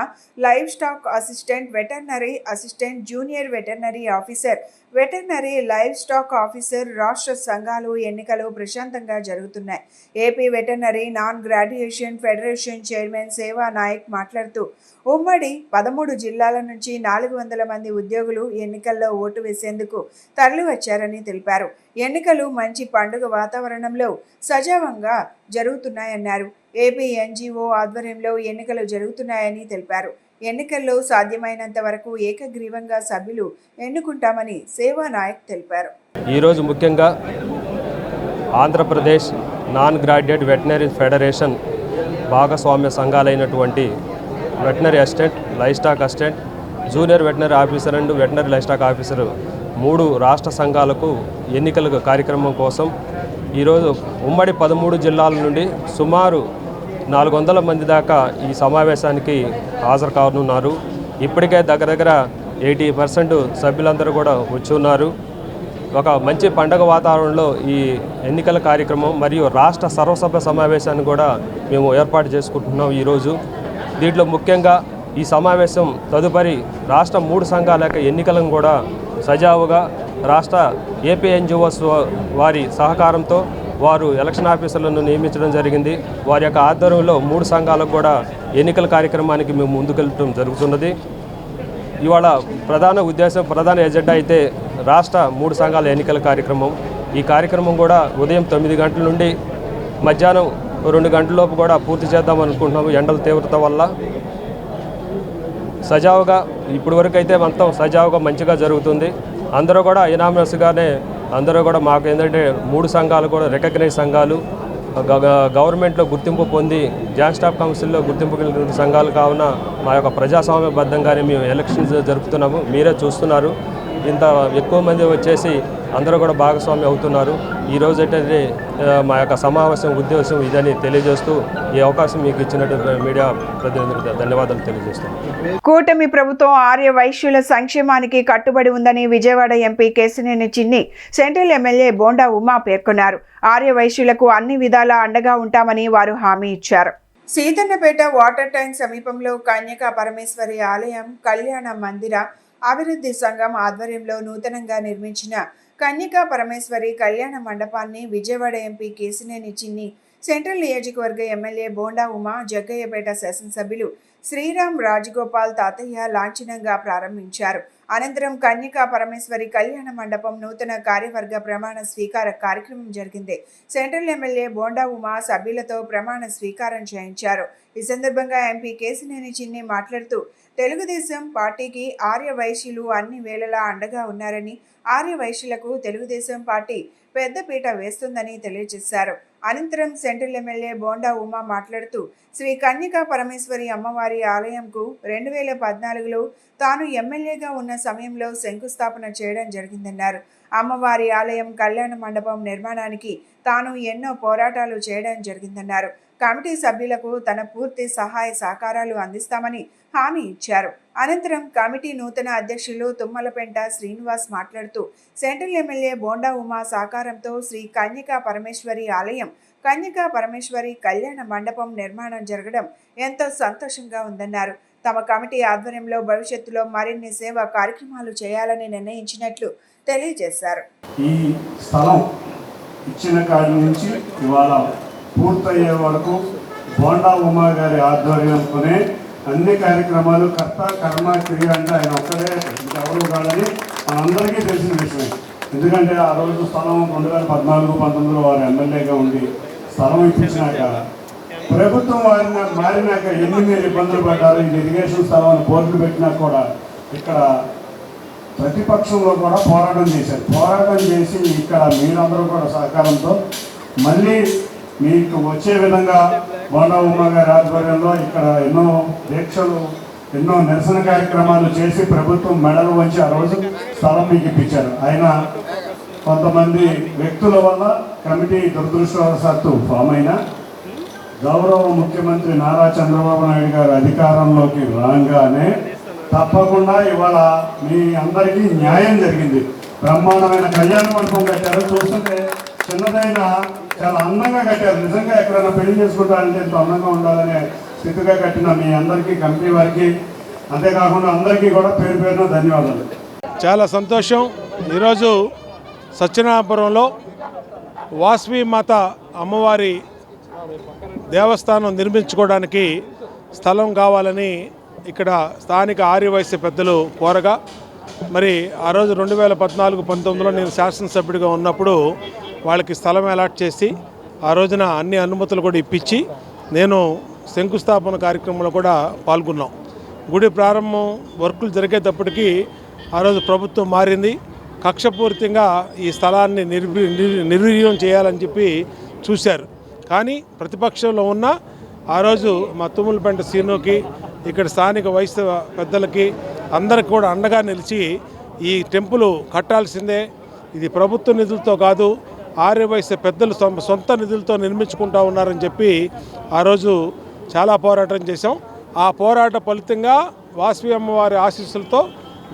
livestock assistant, veterinary assistant, junior veterinary officer, veterinary livestock officer రాష్ట్ర సంఘాలు ఎన్నికలు ప్రశాంతంగా జరుగుతున్నాయి. AP veterinary non graduation federation chairman Seva Naik మాట్లాడుతూ ఉమ్మడి 13 జిల్లాల నుంచి 400 మంది ఉద్యోగులు ఎన్నికల్లో ఓటు వేసేందుకు తరలివచ్చారని తెలిపారు. ఎన్నికలు మంచి పండుగ వాతావరణంలో సజావంగా జరుగుతున్నాయన్నారు. ఏపీ ఎన్జీఓ ఆధ్వర్యంలో ఎన్నికలు జరుగుతున్నాయని తెలిపారు. ఎన్నికల్లో సాధ్యమైనంత వరకు ఏకగ్రీవంగా సభ్యులు ఎన్నుకుంటామని సేవా నాయక్ తెలిపారు. ఈరోజు ముఖ్యంగా Andhra Pradesh non graduate veterinary federation భాగస్వామ్య సంఘాలైనటువంటి veterinary assistant, livestock assistant, junior veterinary officer and veterinary livestock officer 3 రాష్ట్ర సంఘాలకు ఎన్నికల కార్యక్రమం కోసం ఈరోజు ఉమ్మడి 13 జిల్లాల నుండి సుమారు 400 మంది దాకా ఈ సమావేశానికి హాజరు కానున్నారు. ఇప్పటికే దగ్గర 80% సభ్యులందరూ కూడా వచ్చి ఉన్నారు. ఒక మంచి పండగ వాతావరణంలో ఈ ఎన్నికల కార్యక్రమం మరియు రాష్ట్ర సర్వసభ్య సమావేశాన్ని కూడా మేము ఏర్పాటు చేసుకుంటున్నాం ఈరోజు. దీంట్లో ముఖ్యంగా ఈ సమావేశం తదుపరి రాష్ట్ర 3 సంఘాల యొక్క ఎన్నికలను కూడా సజావుగా రాష్ట్ర ఏపీఎన్జిఓస్ వారి సహకారంతో వారు ఎలక్షన్ ఆఫీసర్లను నియమించడం జరిగింది. వారి యొక్క ఆధ్వర్యంలో 3 సంఘాలకు కూడా ఎన్నికల కార్యక్రమానికి మేము ముందుకెళ్ళడం జరుగుతున్నది. ఇవాళ ప్రధాన ఎజెండా అయితే రాష్ట్ర 3 సంఘాల ఎన్నికల కార్యక్రమం. ఈ కార్యక్రమం కూడా ఉదయం 9 గంటల నుండి మధ్యాహ్నం 2 గంటల లోపు కూడా పూర్తి చేద్దాం అనుకుంటున్నాము. ఎండల తీవ్రత వల్ల సజావుగా ఇప్పటివరకు అయితే మొత్తం సజావుగా మంచిగా జరుగుతుంది. అందరూ కూడా ఇనామస్గానే అందరూ కూడా మాకు ఏంటంటే 3 సంఘాలు కూడా రికగ్నైజ్ సంఘాలు, గవర్నమెంట్లో గుర్తింపు పొంది జాయింట్ స్టాఫ్ కౌన్సిల్లో గుర్తింపు కలిగిన సంఘాలు కావున మా యొక్క ప్రజాస్వామ్యబద్ధంగానే మేము ఎలక్షన్స్ జరుపుతున్నాము. మీరే చూస్తున్నారు, ఇంత ఎక్కువ మంది వచ్చేసి అందరూ కూడా భాగస్వామ్యం అవుతున్నారు. ఈరోజు ఏంటంటే మా యొక్క సమావేశం ఉద్దేశం ఇదని తెలియజేస్తూ ఈ అవకాశం మీకు ఇచ్చినట్టు మీడియా ప్రతినిధులకు ధన్యవాదాలు తెలియజేస్తున్నాను. కూటమి ప్రభుత్వం ఆర్య వైశ్యుల సంక్షేమానికి కట్టుబడి ఉందని విజయవాడ ఎంపీ కేశినేని చిన్ని సెంట్రల్ ఎమ్మెల్యే బోండా ఉమా పేర్కొన్నారు. ఆర్య వైశ్యులకు అన్ని విధాలా అండగా ఉంటామని వారు హామీ ఇచ్చారు. సీతన్నపేట వాటర్ ట్యాంక్ సమీపంలో కన్యకా పరమేశ్వరి ఆలయం కళ్యాణ మందిర అభివృద్ధి సంఘం ఆధ్వర్యంలో నూతనంగా నిర్మించిన కన్యకా పరమేశ్వరి కళ్యాణ మండపాన్ని విజయవాడ ఎంపీ కేశినేని చిన్ని, సెంట్రల్ నియోజకవర్గ ఎమ్మెల్యే బోండా ఉమా, జగ్గయ్యపేట శాసనసభ్యులు శ్రీరామ్ రాజగోపాల్ తాతయ్య లాంఛనంగా ప్రారంభించారు. అనంతరం కన్యకా పరమేశ్వరి కళ్యాణ మండపం నూతన కార్యవర్గ ప్రమాణ స్వీకార కార్యక్రమం జరిగింది. సెంట్రల్ ఎమ్మెల్యే బోండా ఉమా సభ్యులతో ప్రమాణ స్వీకారం చేయించారు. ఈ సందర్భంగా ఎంపీ కేశినేని చిన్ని మాట్లాడుతూ తెలుగుదేశం పార్టీకి ఆర్య వైశ్యులు అన్ని వేళలా అండగా ఉన్నారని, ఆర్య వైశ్యులకు తెలుగుదేశం పార్టీ పెద్దపీట వేస్తుందని తెలియజేశారు. అనంతరం సెంట్రల్ ఎమ్మెల్యే బోండా ఉమా మాట్లాడుతూ శ్రీ కన్యకా పరమేశ్వరి అమ్మవారి ఆలయంకు 2014లో తాను ఎమ్మెల్యేగా ఉన్న సమయంలో శంకుస్థాపన చేయడం జరిగిందన్నారు. అమ్మవారి ఆలయం కళ్యాణ మండపం నిర్మాణానికి తాను ఎన్నో పోరాటాలు చేయడం జరిగిందన్నారు. కమిటీ సభ్యులకు తన పూర్తి సహాయ సహకారాలు అందిస్తామని హామీ ఇచ్చారు. అనంతరం కమిటీ నూతన అధ్యక్షులు తుమ్మలపెంట శ్రీనివాస్ మాట్లాడుతూ సెంట్రల్ ఎమ్మెల్యే బోండా ఉమా సహకారంతో శ్రీ కన్యకా పరమేశ్వరి ఆలయం కన్యకా పరమేశ్వరి కళ్యాణ మండపం నిర్మాణం జరగడం ఎంతో సంతోషంగా ఉందన్నారు. తమ కమిటీ ఆధ్వర్యంలో భవిష్యత్తులో మరిన్ని సేవా కార్యక్రమాలు చేయాలని నిర్ణయించినట్లు తెలియజేశారు. ఈ స్థలం ఇచ్చిన కాడి నుంచి ఇవాళ పూర్తయ్యే వరకు బోండా ఉమా గారి ఆధ్వర్యంతోనే అన్ని కార్యక్రమాలు కర్త కర్మ క్రియ అంటే ఆయన ఒక్కడే ఎవరు కాదని మనందరికీ తెలిసిన విషయమే. ఎందుకంటే ఆ రోజు స్థలం 2014-19లో వారు ఎమ్మెల్యేగా ఉండి స్థలం ఇప్పించినాక ప్రభుత్వం మారినాక ఎన్ని మీరు ఇబ్బందులు పడ్డారు. ఇది ఇరిగేషన్ స్థలం అని బోర్డులు పెట్టినా కూడా ఇక్కడ ప్రతిపక్షంలో కూడా పోరాటం చేశారు. పోరాటం చేసి ఇక్కడ మీరందరూ కూడా సహకారంతో మళ్ళీ మీకు వచ్చే విధంగా బోండా ఉమా గారి ఆధ్వర్యంలో ఇక్కడ ఎన్నో దీక్షలు ఎన్నో నిరసన కార్యక్రమాలు చేసి ప్రభుత్వం మెడలు వంచి ఆ రోజు స్థలం మీకు ఇప్పించారు. ఆయన కొంతమంది వ్యక్తుల వల్ల కమిటీ దురదృష్టవశాత్తు ఫామ్ అయినా గౌరవ ముఖ్యమంత్రి నారా చంద్రబాబు నాయుడు గారు అధికారంలోకి రాగానే తప్పకుండా ఇవాళ మీ అందరికీ న్యాయం జరిగింది. బ్రహ్మాండమైన కళ్యాణ మండపం కట్టారు. చూస్తుంటే చిన్నదైన చాలా అందంగా కట్టారు. నిజంగా ఎక్కడైనా పెళ్లి చేసుకుంటారంటే ఎంతో అందంగా ఉండాలనే స్థితిగా కట్టిన మీ అందరికీ కమిటీ వారికి అంతేకాకుండా అందరికీ కూడా పేరు పేరున ధన్యవాదాలు. చాలా సంతోషం. ఈరోజు సత్యనారాయణపురంలో వాసవి మాత అమ్మవారి దేవస్థానం నిర్మించుకోవడానికి స్థలం కావాలని ఇక్కడ స్థానిక ఆర్యవైశ్య పెద్దలు కోరగా మరి ఆ రోజు 2014-19లో నేను శాసనసభ్యుడిగా ఉన్నప్పుడు వాళ్ళకి స్థలం అలాట్ చేసి ఆ రోజున అన్ని అనుమతులు కూడా ఇప్పించి నేను శంకుస్థాపన కార్యక్రమంలో కూడా పాల్గొన్నాం. గుడి ప్రారంభం వర్కులు జరిగేటప్పటికీ ఆ రోజు ప్రభుత్వం మారింది. కక్షపూరితంగా ఈ స్థలాన్ని నిర్వీర్యం చేయాలని చెప్పి చూశారు. కానీ ప్రతిపక్షంలో ఉన్న ఆ రోజు మా తుమ్మలపెంట సీనుకి ఇక్కడ స్థానిక వైశ్య పెద్దలకి అందరికి కూడా అండగా నిలిచి ఈ టెంపుల్ కట్టాల్సిందే, ఇది ప్రభుత్వ నిధులతో కాదు ఆర్యవైశ్య పెద్దలు సొంత నిధులతో నిర్మించుకుంటా ఉన్నారని చెప్పి ఆ రోజు చాలా పోరాటం చేశాం. ఆ పోరాట ఫలితంగా వాసవి అమ్మవారి ఆశీస్సులతో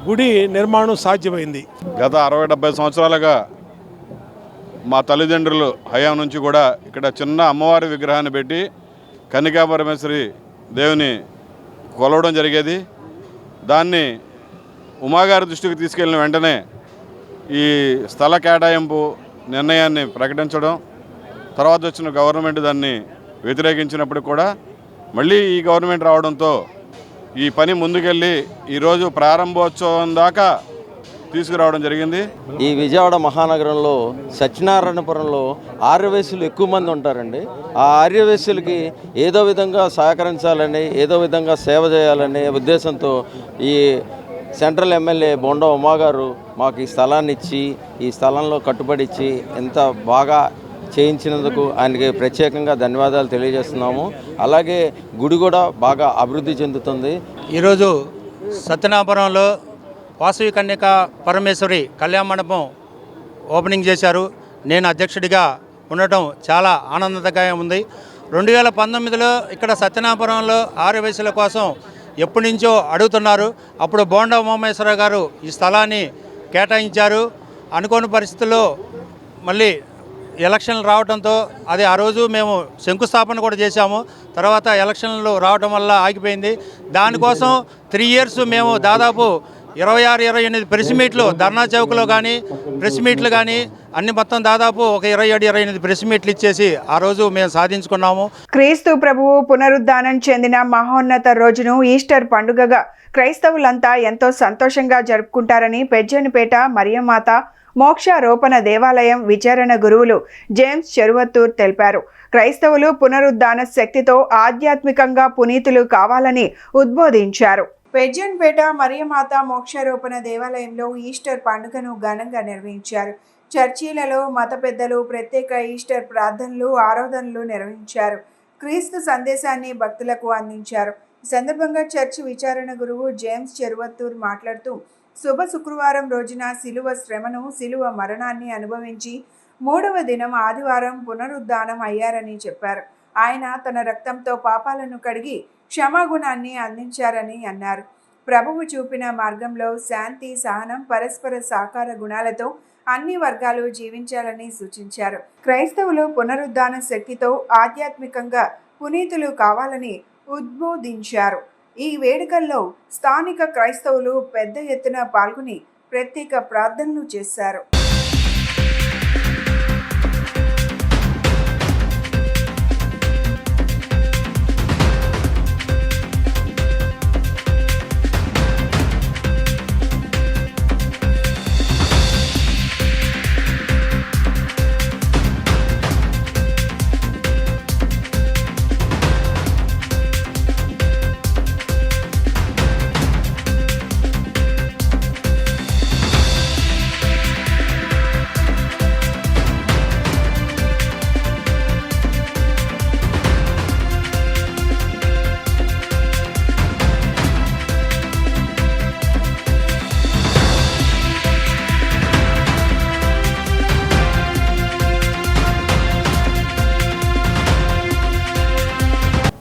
గుడి నిర్మాణం సాధ్యమైంది. గత 60-70 సంవత్సరాలుగా మా తల్లిదండ్రులు హయాం నుంచి కూడా ఇక్కడ చిన్న అమ్మవారి విగ్రహాన్ని పెట్టి కన్నికా పరమేశ్వరి దేవుని కొలవడం జరిగేది. దాన్ని ఉమాగారి దృష్టికి తీసుకెళ్లిన వెంటనే ఈ స్థల కేటాయింపు నిర్ణయాన్ని ప్రకటించడం, తర్వాత వచ్చిన గవర్నమెంట్ దాన్ని వ్యతిరేకించినప్పుడు కూడా మళ్ళీ ఈ గవర్నమెంట్ రావడంతో ఈ పని ముందుకెళ్ళి ఈరోజు ప్రారంభోత్సవం దాకా తీసుకురావడం జరిగింది. ఈ విజయవాడ మహానగరంలో సత్యనారాయణపురంలో ఆర్యవైశ్యులు ఎక్కువ మంది ఉంటారండి. ఆ ఆర్యవైశ్యులకి ఏదో విధంగా సహకరించాలని, ఏదో విధంగా సేవ చేయాలనే ఉద్దేశంతో ఈ సెంట్రల్ ఎమ్మెల్యే బొండా ఉమా గారు మాకు ఈ స్థలాన్ని ఇచ్చి, ఈ స్థలంలో కట్టుబడి ఇచ్చి ఎంత బాగా చేయించినందుకు ఆయనకి ప్రత్యేకంగా ధన్యవాదాలు తెలియజేస్తున్నాము. అలాగే గుడి కూడా బాగా అభివృద్ధి చెందుతుంది. ఈరోజు సత్యనాపురంలో వాసవి కన్యక పరమేశ్వరి కళ్యాణ మండపం ఓపెనింగ్ చేశారు. నేను అధ్యక్షుడిగా ఉండటం చాలా ఆనందదాయకంగా ఉంది. 2019లో ఇక్కడ సత్యనాపురంలో ఆర్యవైశ్యుల కోసం ఎప్పటి నుంచో అడుగుతున్నారు. అప్పుడు బోండా ఉమామహేశ్వరరావు గారు ఈ స్థలాన్ని కేటాయించారు. అనుకోని పరిస్థితుల్లో మళ్ళీ ఎలక్షన్లు రావడంతో అది ఆ రోజు మేము శంకుస్థాపన కూడా చేశాము. తర్వాత ఎలక్షన్లు రావడం వల్ల ఆగిపోయింది. దానికోసం 3 years మేము దాదాపు 26-28 ప్రెస్ మీట్లు ధర్నా చౌక్లో కానీ ప్రెస్ మీట్లు కానీ అన్ని మొత్తం దాదాపు ఒక 27-28 ప్రెస్ మీట్లు ఇచ్చేసి ఆ రోజు మేము సాధించుకున్నాము. క్రీస్తు ప్రభువు పునరుద్ధానం చెందిన మహోన్నత రోజును ఈస్టర్ పండుగగా క్రైస్తవులంతా ఎంతో సంతోషంగా జరుపుకుంటారని పెజ్జనిపేట మరియమాత మోక్షారోపణ దేవాలయం విచారణ గురువులు జేమ్స్ చెరువత్తూర్ తెలిపారు. క్రైస్తవులు పునరుద్ధాన శక్తితో ఆధ్యాత్మికంగా పునీతులు కావాలని ఉద్బోధించారు. పెజ్జన్పేట మరియమాత మోక్షారోపణ దేవాలయంలో ఈస్టర్ పండుగను ఘనంగా నిర్వహించారు. చర్చిలలో మత పెద్దలు ప్రత్యేక ఈస్టర్ ప్రార్థనలు, ఆరాధనలు నిర్వహించారు. క్రీస్తు సందేశాన్ని భక్తులకు అందించారు. ఈ సందర్భంగా చర్చి విచారణ గురువు జేమ్స్ చెరువత్తూర్ మాట్లాడుతూ, శుభ శుక్రవారం రోజున శిలువ శ్రమను, శిలువ మరణాన్ని అనుభవించి 3వ దినం ఆదివారం పునరుద్ధానం అయ్యారని చెప్పారు. ఆయన తన రక్తంతో పాపాలను కడిగి క్షమాగుణాన్ని అందించారని అన్నారు. ప్రభువు చూపిన మార్గంలో శాంతి, సహనం, పరస్పర సహకార గుణాలతో అన్ని వర్గాలు జీవించాలని సూచించారు. క్రైస్తవులు పునరుద్ధాన శక్తితో ఆధ్యాత్మికంగా పునీతులు కావాలని ఉద్బోధించారు. ఈ వేడుకల్లో స్థానిక క్రైస్తవులు పెద్ద ఎత్తున పాల్గొని ప్రత్యేక ప్రార్థనలు చేశారు.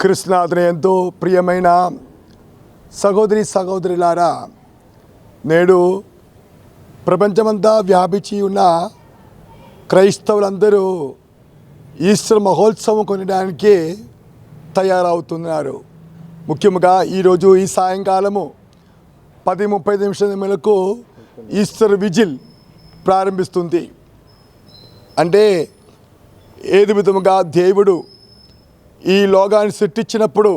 కృష్ణాదుని ఎంతో ప్రియమైన సహోదరులారా, నేడు ప్రపంచమంతా వ్యాపించి ఉన్న క్రైస్తవులందరూ ఈస్టర్ మహోత్సవం కొనడానికి తయారవుతున్నారు. ముఖ్యంగా ఈరోజు ఈ సాయంకాలము 10:30 ఈస్టర్ విజిల్ ప్రారంభిస్తుంది. అంటే ఏది విధముగా దేవుడు ఈ లోకాన్ని సృష్టించినప్పుడు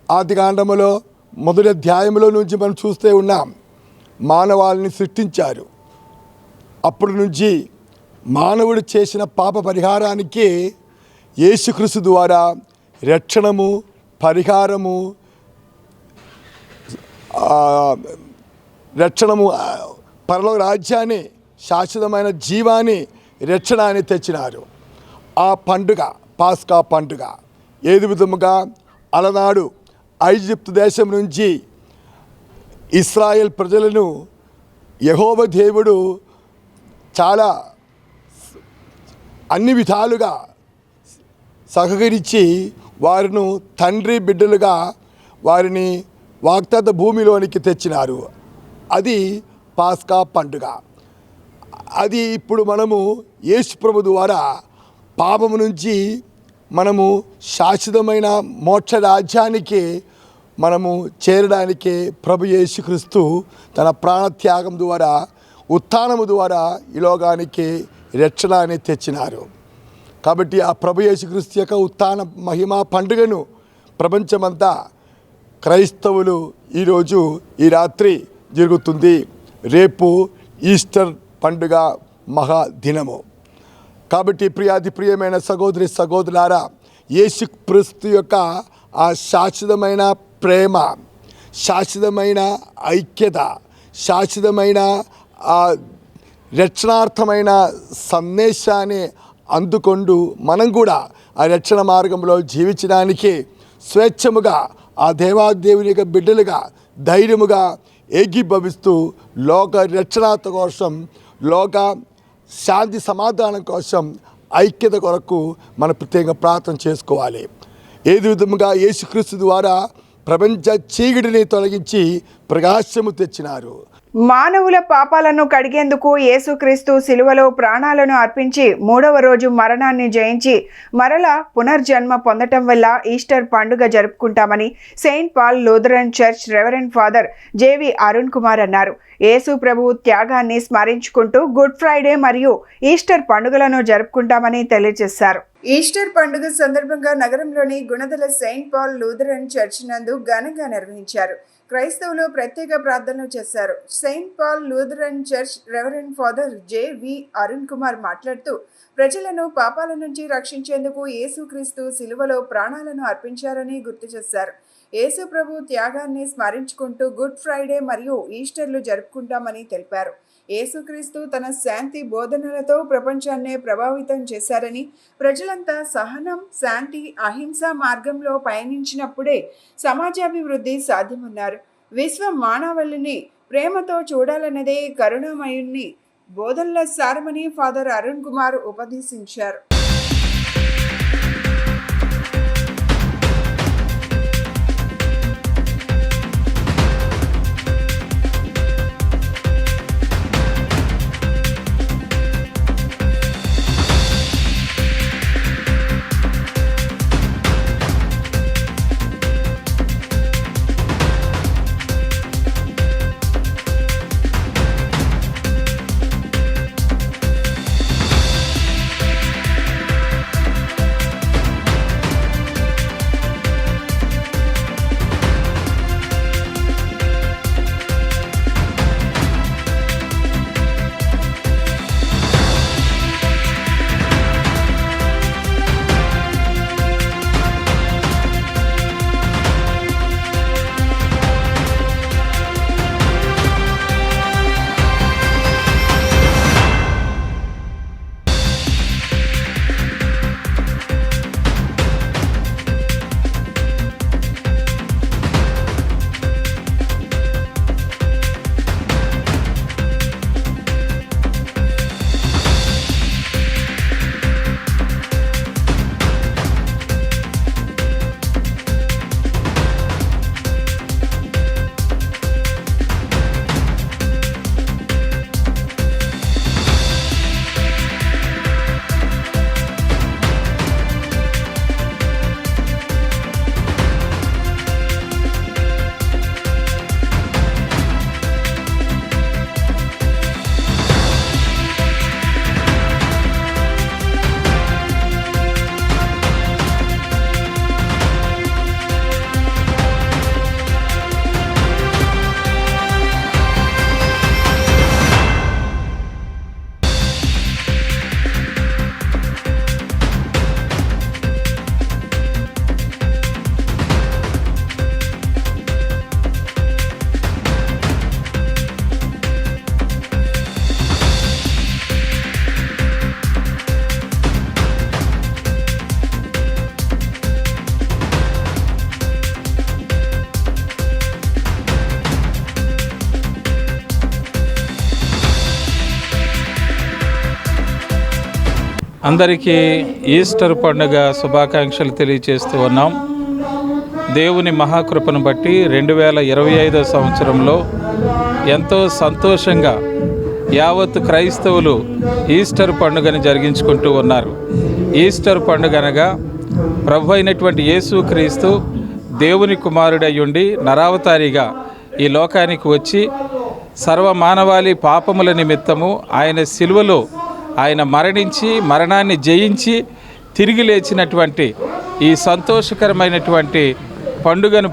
ఆదికాండములో 1వ అధ్యాయంలో నుంచి మనం చూస్తూ ఉన్నాం. మానవాళిని సృష్టించారు. అప్పటి నుంచి మానవుడు చేసిన పాప పరిహారానికి యేసుక్రీస్తు ద్వారా రక్షణము, పరిహారము, పరలోక రాజ్యాన్ని, శాశ్వతమైన జీవాన్ని, రక్షణాన్ని తెచ్చినారు. ఆ పండుగ పాస్కా పండుగ ఏది విధముగా అలనాడు ఐజిప్తు దేశం నుంచి ఇస్రాయేల్ ప్రజలను యెహోవా దేవుడు చాలా అన్ని విధాలుగా సహకరించి వారిని తండ్రి బిడ్డలుగా వారిని వాగ్దత్త భూమిలోనికి తెచ్చినారు. అది పాస్కా పండుగ. అది ఇప్పుడు మనము యేసు ప్రభు ద్వారా పాపము నుంచి మనము శాశ్వతమైన మోక్ష రాజ్యానికి మనము చేరడానికి ప్రభు యేసుక్రీస్తు తన ప్రాణత్యాగం ద్వారా ఉత్థానము ద్వారా ఈ లోకానికి రక్షణని తెచ్చినారు. కాబట్టి ఆ ప్రభు యేసుక్రీస్తు యొక్క ఉత్థాన మహిమా పండుగను ప్రపంచమంతా క్రైస్తవులు ఈరోజు ఈ రాత్రి జరుగుతుంది. రేపు ఈస్టర్ పండుగ మహాదినము. కాబట్టి ప్రియమైన సహోదరి సహోదరులారా, యేసుక్రీస్తు యొక్క ఆ శాశ్వతమైన ప్రేమ, శాశ్వతమైన ఐక్యత, శాశ్వతమైన ఆ రక్షణార్థమైన సందేశాన్ని అందుకొండు మనం కూడా ఆ రక్షణ మార్గంలో జీవించడానికి స్వేచ్ఛముగా ఆ దేవాదేవుని యొక్క బిడ్డలుగా ధైర్యముగా ఏకీభవిస్తూ లోక రక్షణార్థ కోసం, లోక శాంతి సమాధానం కోసం, ఐక్యత కొరకు మనం ప్రత్యేకంగా ప్రార్థన చేసుకోవాలి. ఏది విధముగా యేసుక్రీస్తు ద్వారా ప్రపంచ చీకటిని తొలగించి ప్రకాశము తెచ్చినారు. మానవుల పాపాలను కడిగేందుకు యేసుక్రీస్తు శిలువలో ప్రాణాలను అర్పించి 3వ రోజు మరణాన్ని జయించి మరలా పునర్జన్మ పొందటం వల్ల ఈస్టర్ పండుగ జరుపుకుంటామని saint Paul Lutheran church reverend father JV Arun Kumar అన్నారు. యేసు ప్రభు త్యాగాన్ని స్మరించుకుంటూ గుడ్ ఫ్రైడే మరియు ఈస్టర్ పండుగలను జరుపుకుంటామని తెలియజేశారు. ఈస్టర్ పండుగ సందర్భంగా నగరంలోని Gunadala Saint Paul Lutheran church నందు ఘనంగా నిర్వహించారు. క్రైస్తవులు ప్రత్యేక ప్రార్థనలు చేశారు. Saint Paul Lutheran church reverend father JV Arun Kumar మాట్లాడుతూ ప్రజలను పాపాల నుంచి రక్షించేందుకు యేసుక్రీస్తు శిలువలో ప్రాణాలను అర్పించారని గుర్తు చేశారు. యేసు ప్రభు త్యాగాన్ని స్మరించుకుంటూ గుడ్ ఫ్రైడే మరియు ఈస్టర్లు జరుపుకుంటామని తెలిపారు. యేసుక్రీస్తు తన శాంతి బోధనలతో ప్రపంచాన్నే ప్రభావితం చేశారని, ప్రజలంతా సహనం, శాంతి, అహింస మార్గంలో పయనించినప్పుడే సమాజాభివృద్ధి సాధ్యమన్నారు. విశ్వ మానవాళిని ప్రేమతో చూడాలన్నదే కరుణామయుని బోధనల సారమని ఫాదర్ అరుణ్ కుమార్ ఉపదేశించారు. అందరికీ ఈస్టర్ పండుగ శుభాకాంక్షలు తెలియజేస్తూ ఉన్నాం. దేవుని మహాకృపను బట్టి 2025 సంవత్సరంలో ఎంతో సంతోషంగా యావత్తు క్రైస్తవులు ఈస్టర్ పండుగను జరిగించుకుంటూ ఉన్నారు. ఈస్టర్ పండుగ అనగా ప్రభు అయినటువంటి యేసుక్రీస్తు దేవుని కుమారుడయ్యుండి నరావతారిగా ఈ లోకానికి వచ్చి సర్వమానవాళి పాపముల నిమిత్తము ఆయన శిలువలో ఆయన మరణించి మరణాన్ని జయించి తిరిగి లేచినటువంటి ఈ సంతోషకరమైనటువంటి పండుగను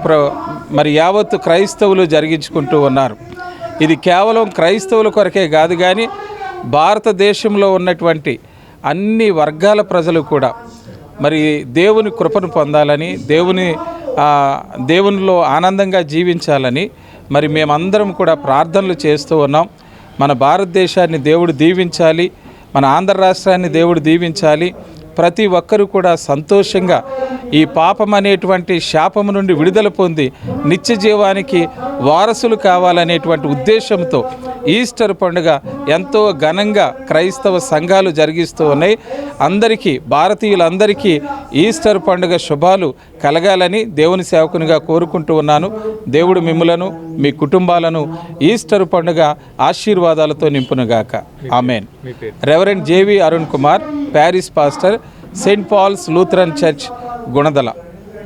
మరి యావత్తు క్రైస్తవులు జరిగించుకుంటూ ఉన్నారు. ఇది కేవలం క్రైస్తవుల కొరకే కాదు, కానీ భారతదేశంలో ఉన్నటువంటి అన్ని వర్గాల ప్రజలు కూడా మరి దేవుని కృపను పొందాలని, దేవునిలో ఆనందంగా జీవించాలని మరి మేమందరం కూడా ప్రార్థనలు చేస్తూ ఉన్నాం. మన భారతదేశాన్ని దేవుడు దీవించాలి, మన ఆంధ్ర రాష్ట్రాన్ని దేవుడు దీవించాలి. ప్రతి ఒక్కరూ కూడా సంతోషంగా ఈ పాపం అనేటువంటి శాపము నుండి విడుదల పొంది నిత్య జీవానికి వారసులు కావాలనేటువంటి ఉద్దేశంతో ఈస్టర్ పండుగ ఎంతో ఘనంగా క్రైస్తవ సంఘాలు జరిగిస్తూ ఉన్నాయి. అందరికీ, భారతీయులందరికీ ఈస్టర్ పండుగ శుభాలు కలగాలని దేవుని సేవకునిగా కోరుకుంటూ ఉన్నాను. దేవుడు మిమ్ములను, మీ కుటుంబాలను ఈస్టర్ పండుగ ఆశీర్వాదాలతో నింపునుగాక. Amen. Reverend JV Arun Kumar, parish pastor, saint Paul's Lutheran church, Gunadala.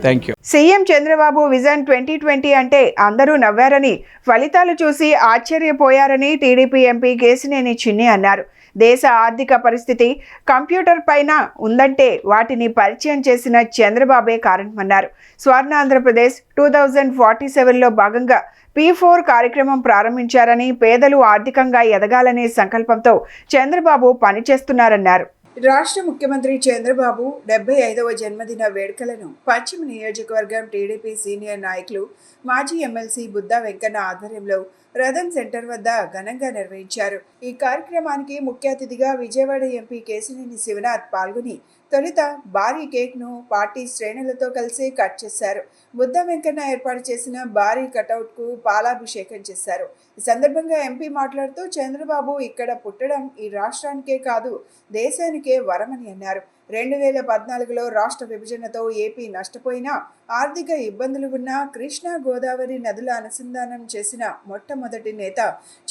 Thank you. CM Chandrababu vision 2020 అంటే అందరూ నవ్వారని, ఫలితాలు చూసి ఆశ్చర్యపోయారని టీడీపీ ఎంపీ కేశినేని చిన్ని అన్నారు. దేశ ఆర్థిక పరిస్థితి కంప్యూటర్ పైన ఉందంటే వాటిని పరిచయం చేసిన చంద్రబాబే కారణమన్నారు. స్వర్ణాంధ్రప్రదేశ్ 2047లో భాగంగా P4 కార్యక్రమం ప్రారంభించారని, పేదలు ఆర్థికంగా ఎదగాలనే సంకల్పంతో చంద్రబాబు పనిచేస్తున్నారన్నారు. రాష్ట్ర ముఖ్యమంత్రి చంద్రబాబు 75వ జన్మదిన వేడుకలను పశ్చిమ నియోజకవర్గం టీడీపీ సీనియర్ నాయకులు, మాజీ ఎమ్మెల్సీ బుద్దా వెంకన్న ఆధ్వర్యంలో రథన్ సెంటర్ వద్ద ఘనంగా నిర్వహించారు. ఈ కార్యక్రమానికి ముఖ్య అతిథిగా విజయవాడ ఎంపీ కేశినేని శివనాథ్ పాల్గొని తొలుత భారీ కేక్ను పార్టీ శ్రేణులతో కలిసి కట్ చేశారు. బుద్దా వెంకన్న ఏర్పాటు చేసిన భారీ కటౌట్కు పాలాభిషేకం చేశారు. ఈ సందర్భంగా ఎంపీ మాట్లాడుతూ చంద్రబాబు ఇక్కడ పుట్టడం ఈ రాష్ట్రానికే కాదు, దేశానికే వరమని అన్నారు. 2014లో రాష్ట్ర విభజనతో ఏపీ నష్టపోయినా, ఆర్థిక ఇబ్బందులు ఉన్నా కృష్ణా గోదావరి నదుల అనుసంధానం చేసిన మొట్టమొదటి నేత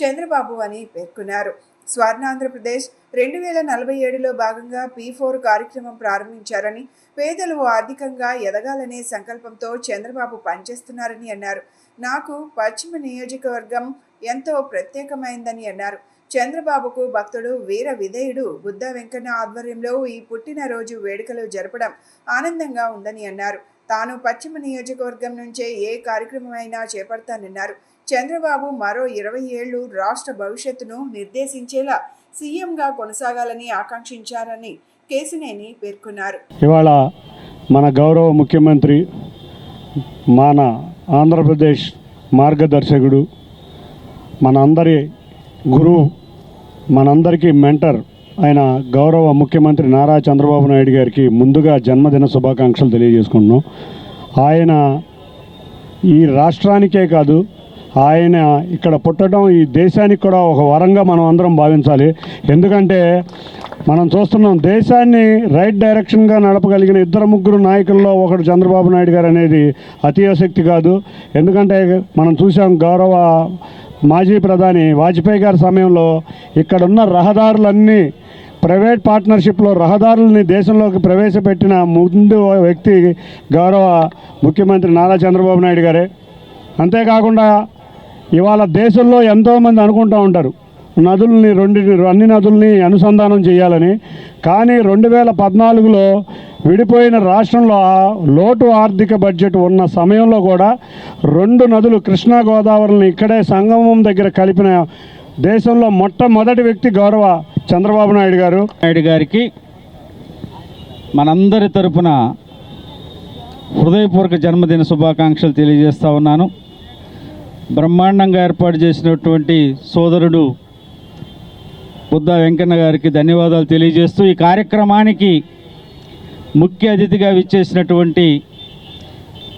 చంద్రబాబు అని పేర్కొన్నారు. స్వర్ణాంధ్రప్రదేశ్ 2047లో భాగంగా P4 కార్యక్రమం ప్రారంభించారని, పేదలు ఆర్థికంగా ఎదగాలనే సంకల్పంతో చంద్రబాబు పనిచేస్తున్నారని అన్నారు. నాకు పశ్చిమ నియోజకవర్గం ఎంతో ప్రత్యేకమైందని అన్నారు. చంద్రబాబుకు భక్తుడు, వీర విధేయుడు బుద్దా వెంకన్న ఆధ్వర్యంలో ఈ పుట్టినరోజు వేడుకలు జరపడం ఆనందంగా ఉందని అన్నారు. తాను పశ్చిమ నియోజకవర్గం నుంచే ఏ కార్యక్రమమైనా చేపడతానన్నారు. చంద్రబాబు మరో 20 ఏళ్లు రాష్ట్ర భవిష్యత్తును నిర్దేశించేలా సీఎంగా కొనసాగాలని ఆకాంక్షించారని కేశినేని పేర్కొన్నారు. ఇవాళ మన గౌరవ ముఖ్యమంత్రి, మన ఆంధ్రప్రదేశ్ మార్గదర్శకుడు, మనందరి గురువు, మనందరికీ మెంటర్ అయిన గౌరవ ముఖ్యమంత్రి నారా చంద్రబాబు నాయుడు గారికి ముందుగా జన్మదిన శుభాకాంక్షలు తెలియజేసుకుంటున్నాం. ఆయన ఈ రాష్ట్రానికే కాదు, ఆయన ఇక్కడ పుట్టడం ఈ దేశానికి కూడా ఒక వరంగా మనం అందరం భావించాలి. ఎందుకంటే మనం చూస్తున్నాం, దేశాన్ని రైట్ డైరెక్షన్గా నడపగలిగిన 2-3 నాయకుల్లో ఒకడు చంద్రబాబు నాయుడు గారు అనేది అతిశక్తి కాదు. ఎందుకంటే మనం చూసాం, గౌరవ మాజీ ప్రధాని వాజ్పేయి గారి సమయంలో ఇక్కడున్న రహదారులన్నీ ప్రైవేట్ పార్ట్నర్షిప్లో రహదారులని దేశంలోకి ప్రవేశపెట్టిన ముందు వ్యక్తి గౌరవ ముఖ్యమంత్రి నారా చంద్రబాబు నాయుడు గారే. అంతేకాకుండా ఇవాళ దేశంలో ఎంతోమంది అనుకుంటూ ఉంటారు నదుల్ని, అన్ని నదుల్ని అనుసంధానం చేయాలని. కానీ 2014లో విడిపోయిన రాష్ట్రంలో లోటు ఆర్థిక బడ్జెట్ ఉన్న సమయంలో కూడా 2 నదులు కృష్ణా గోదావరిని ఇక్కడే సంగమం దగ్గర కలిపిన దేశంలో మొట్టమొదటి వ్యక్తి గౌరవ చంద్రబాబు నాయుడు గారికి మనందరి తరపున హృదయపూర్వక జన్మదిన శుభాకాంక్షలు తెలియజేస్తూ ఉన్నాను. బ్రహ్మాండంగా ఏర్పాటు చేసినటువంటి సోదరుడు బుద్దా వెంకన్న గారికి ధన్యవాదాలు తెలియజేస్తూ, ఈ కార్యక్రమానికి ముఖ్య అతిథిగా విచ్చేసినటువంటి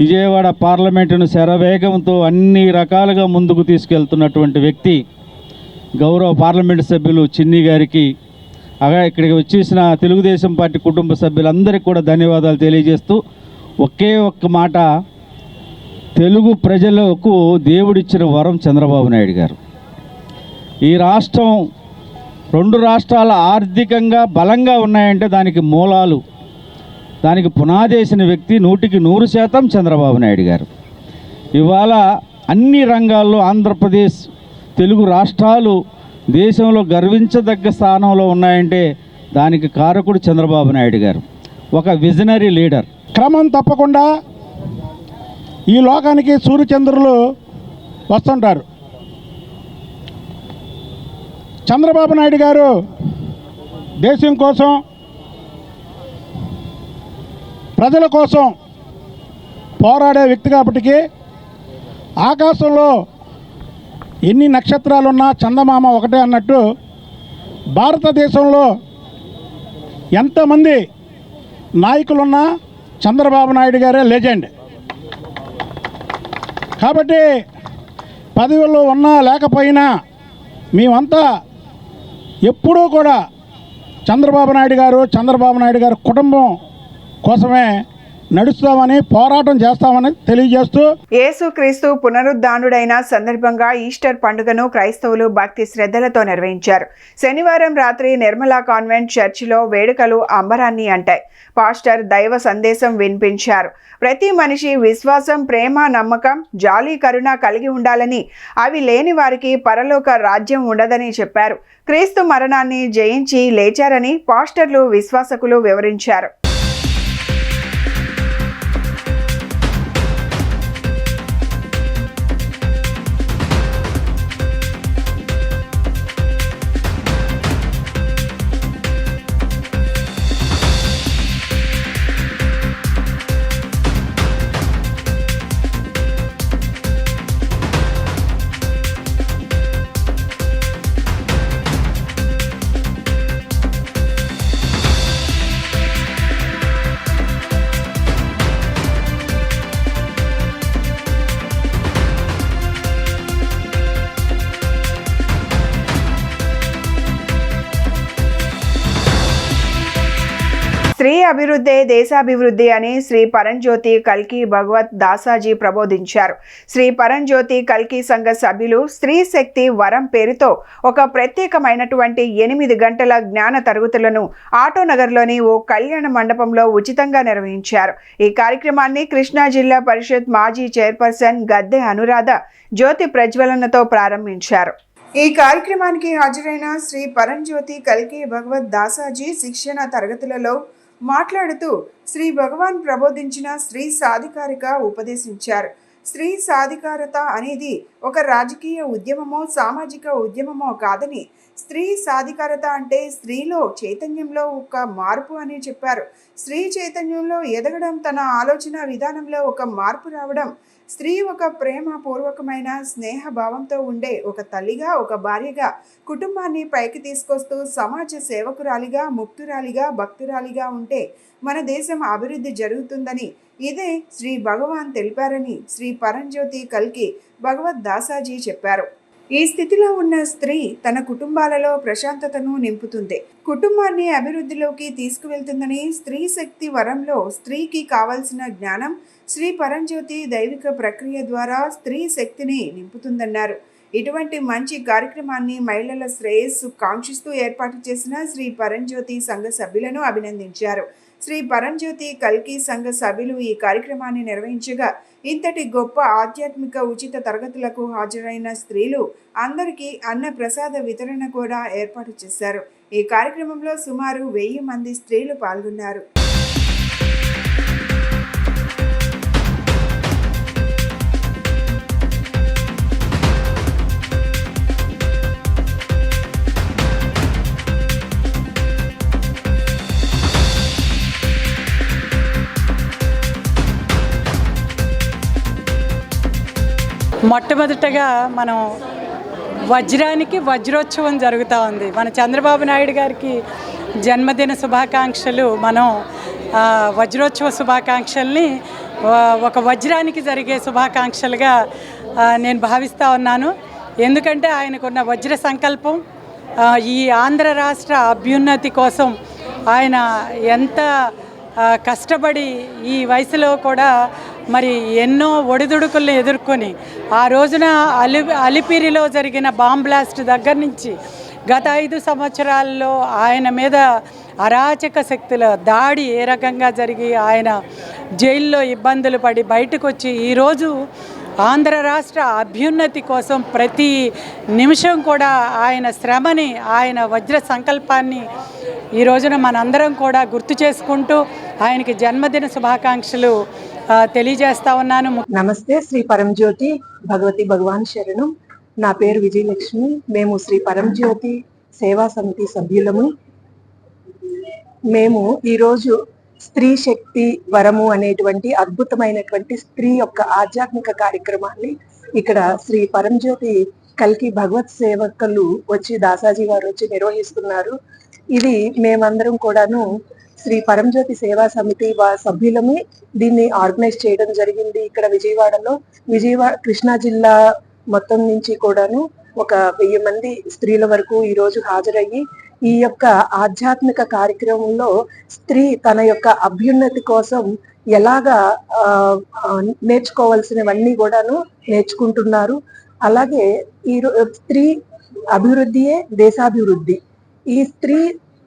విజయవాడ పార్లమెంటును శరవేగంతో అన్ని రకాలుగా ముందుకు తీసుకెళ్తున్నటువంటి వ్యక్తి గౌరవ పార్లమెంటు సభ్యులు చిన్ని గారికి, ఇక్కడికి వచ్చేసిన తెలుగుదేశం పార్టీ కుటుంబ సభ్యులందరికీ కూడా ధన్యవాదాలు తెలియజేస్తూ, ఒకే ఒక్క మాట, తెలుగు ప్రజలకు దేవుడిచ్చిన వరం చంద్రబాబు నాయుడు గారు. ఈ రాష్ట్రం 2 రాష్ట్రాల ఆర్థికంగా బలంగా ఉన్నాయంటే దానికి మూలాలు, దానికి పునాదేసిన వ్యక్తి 100% చంద్రబాబు నాయుడు గారు. ఇవాళ అన్ని రంగాల్లో ఆంధ్రప్రదేశ్, తెలుగు రాష్ట్రాలు దేశంలో గర్వించదగ్గ స్థానంలో ఉన్నాయంటే దానికి కారకుడు చంద్రబాబు నాయుడు గారు, ఒక విజనరీ లీడర్. క్రమం తప్పకుండా ఈ లోకానికి సూర్యచంద్రులు వస్తుంటారు. చంద్రబాబు నాయుడు గారు దేశం కోసం, ప్రజల కోసం పోరాడే వ్యక్తి కాబట్టి ఆకాశంలో ఎన్ని నక్షత్రాలున్నా చందమామ ఒకటే అన్నట్టు భారతదేశంలో ఎంతమంది నాయకులున్నా చంద్రబాబు నాయుడు గారే లెజెండ్. కాబట్టి పదవుల్లో ఉన్నా లేకపోయినా మేమంతా ఎప్పుడూ కూడా చంద్రబాబు నాయుడు గారు కుటుంబం కోసమే నడుస్తామని, పోరాటం చేస్తామని తెలియజేస్తూ, యేసుక్రీస్తు పునరుద్ధానుడైన సందర్భంగా ఈస్టర్ పండుగను క్రైస్తవులు భక్తి శ్రద్ధలతో నిర్వహించారు. శనివారం రాత్రి నిర్మలా కాన్వెంట్ చర్చిలో వేడుకలు అంబరాన్ని అంటాయి. పాస్టర్ దైవ సందేశం వినిపించారు. ప్రతి మనిషి విశ్వాసం, ప్రేమ, నమ్మకం, జాలి, కరుణ కలిగి ఉండాలని, అవి లేని వారికి పరలోక రాజ్యం ఉండదని చెప్పారు. క్రీస్తు మరణాన్ని జయించి లేచారని పాస్టర్లు, విశ్వాసకులు వివరించారు. స్త్రీ అభివృద్ధే దేశాభివృద్ధి అని శ్రీ పరంజ్యోతి కల్కి భగవత్ దాసాజీ ప్రబోధించారు. శ్రీ పరంజ్యోతి కల్కి సంఘ సభ్యులు స్త్రీ శక్తి వరం పేరుతో ఒక ప్రత్యేకమైనటువంటి 8 గంటల జ్ఞాన తరగతులను ఆటోనగర్లోని ఓ కళ్యాణ మండపంలో ఉచితంగా నిర్వహించారు. ఈ కార్యక్రమాన్ని కృష్ణా జిల్లా పరిషత్ మాజీ చైర్పర్సన్ గద్దె అనురాధ జ్యోతి ప్రజ్వలనతో ప్రారంభించారు. ఈ కార్యక్రమానికి హాజరైన శ్రీ పరంజ్యోతి కల్కి భగవత్ దాసాజీ శిక్షణ తరగతులలో మాట్లాడుతూ శ్రీ భగవాన్ ప్రబోధించిన స్త్రీ సాధికారిక ఉపదేశించారు. స్త్రీ సాధికారత అనేది ఒక రాజకీయ ఉద్యమమో, సామాజిక ఉద్యమమో కాదని, స్త్రీ సాధికారత అంటే స్త్రీలో చైతన్యంలో ఒక మార్పు అని చెప్పారు. స్త్రీ చైతన్యంలో ఎదగడం, తన ఆలోచన విధానంలో ఒక మార్పు రావడం, స్త్రీ ఒక ప్రేమపూర్వకమైన స్నేహ భావంతో ఉండే ఒక తల్లిగా, ఒక భార్యగా కుటుంబాన్ని పైకి తీసుకొస్తూ సమాజ సేవకురాలిగా, ముక్తురాలిగా, భక్తురాలిగా ఉంటే మన దేశం అభివృద్ధి జరుగుతుందని, ఇదే శ్రీ భగవాన్ తెలిపారని శ్రీ పరంజ్యోతి కల్కి భగవత్ దాసాజీ చెప్పారు. ఈ స్థితిలో ఉన్న స్త్రీ తన కుటుంబాలలో ప్రశాంతతను నింపుతుంది, కుటుంబాన్ని అభివృద్ధిలోకి తీసుకువెళ్తుందని, స్త్రీ శక్తి వరంలో స్త్రీకి కావలసిన జ్ఞానం శ్రీ పరంజ్యోతి దైవిక ప్రక్రియ ద్వారా స్త్రీ శక్తిని నింపుతుందన్నారు. ఇటువంటి మంచి కార్యక్రమాన్ని మహిళల శ్రేయస్సు కాంక్షిస్తూ ఏర్పాటు చేసిన శ్రీ పరంజ్యోతి సంఘ సభ్యులను అభినందించారు. శ్రీ పరంజ్యోతి కల్కి సంఘ సభ్యులు ఈ కార్యక్రమాన్ని నిర్వహించగా ఇంతటి గొప్ప ఆధ్యాత్మిక ఉచిత తరగతులకు హాజరైన స్త్రీలు అందరికీ అన్న ప్రసాద వితరణ కూడా ఏర్పాటు చేశారు. ఈ కార్యక్రమంలో సుమారు 1000 మంది స్త్రీలు పాల్గొన్నారు. మొట్టమొదటగా మనం వజ్రానికి వజ్రోత్సవం జరుగుతూ ఉంది. మన చంద్రబాబు నాయుడు గారికి జన్మదిన శుభాకాంక్షలు. మనం వజ్రోత్సవ శుభాకాంక్షల్ని ఒక వజ్రానికి జరిగే శుభాకాంక్షలుగా నేను భావిస్తూ ఉన్నాను. ఎందుకంటే ఆయనకున్న వజ్ర సంకల్పం, ఈ ఆంధ్ర రాష్ట్ర అభ్యున్నతి కోసం ఆయన ఎంత కష్టపడి ఈ వయసులో కూడా మరి ఎన్నో ఒడిదుడుకులను ఎదుర్కొని ఆ రోజున అలిపిరిలో జరిగిన బాంబ్ బ్లాస్ట్ దగ్గర నుంచి గత 5 సంవత్సరాల్లో ఆయన మీద అరాచక శక్తుల దాడి ఏ రకంగా జరిగి ఆయన జైల్లో ఇబ్బందులు పడి బయటకు వచ్చి ఈరోజు ఆంధ్ర రాష్ట్ర అభ్యున్నతి కోసం ప్రతి నిమిషం కూడా ఆయన శ్రమని, ఆయన వజ్ర సంకల్పాన్ని ఈ రోజున మనందరం కూడా గుర్తు చేసుకుంటూ ఆయనకి జన్మదిన శుభాకాంక్షలు తెలియజేస్తా ఉన్నాను. నమస్తే. శ్రీ పరంజ్యోతి భగవతి భగవాన్ శరణం. నా పేరు విజయలక్ష్మి. మేము శ్రీ పరంజ్యోతి సేవా సమితి సభ్యులము. మేము ఈరోజు స్త్రీ శక్తి వరము అనేటువంటి అద్భుతమైనటువంటి స్త్రీ యొక్క ఆధ్యాత్మిక కార్యక్రమాన్ని ఇక్కడ శ్రీ పరంజ్యోతి కల్కి భగవత్ సేవకులు వచ్చి దాసాజీ వారు వచ్చి నిర్వహిస్తున్నారు. ఇది మేమందరం కూడాను శ్రీ పరంజ్యోతి సేవా సమితి సభ్యులమే దీన్ని ఆర్గనైజ్ చేయడం జరిగింది. ఇక్కడ విజయవాడలో కృష్ణా జిల్లా మొత్తం నుంచి కూడాను ఒక 1000 మంది స్త్రీల వరకు ఈరోజు హాజరయ్యి ఈ యొక్క ఆధ్యాత్మిక కార్యక్రమంలో స్త్రీ తన యొక్క అభ్యున్నతి కోసం ఎలాగా నేర్చుకోవాల్సినవన్నీ కూడాను నేర్చుకుంటున్నారు. అలాగే ఈ స్త్రీ అభివృద్ధియే దేశాభివృద్ధి. ఈ స్త్రీ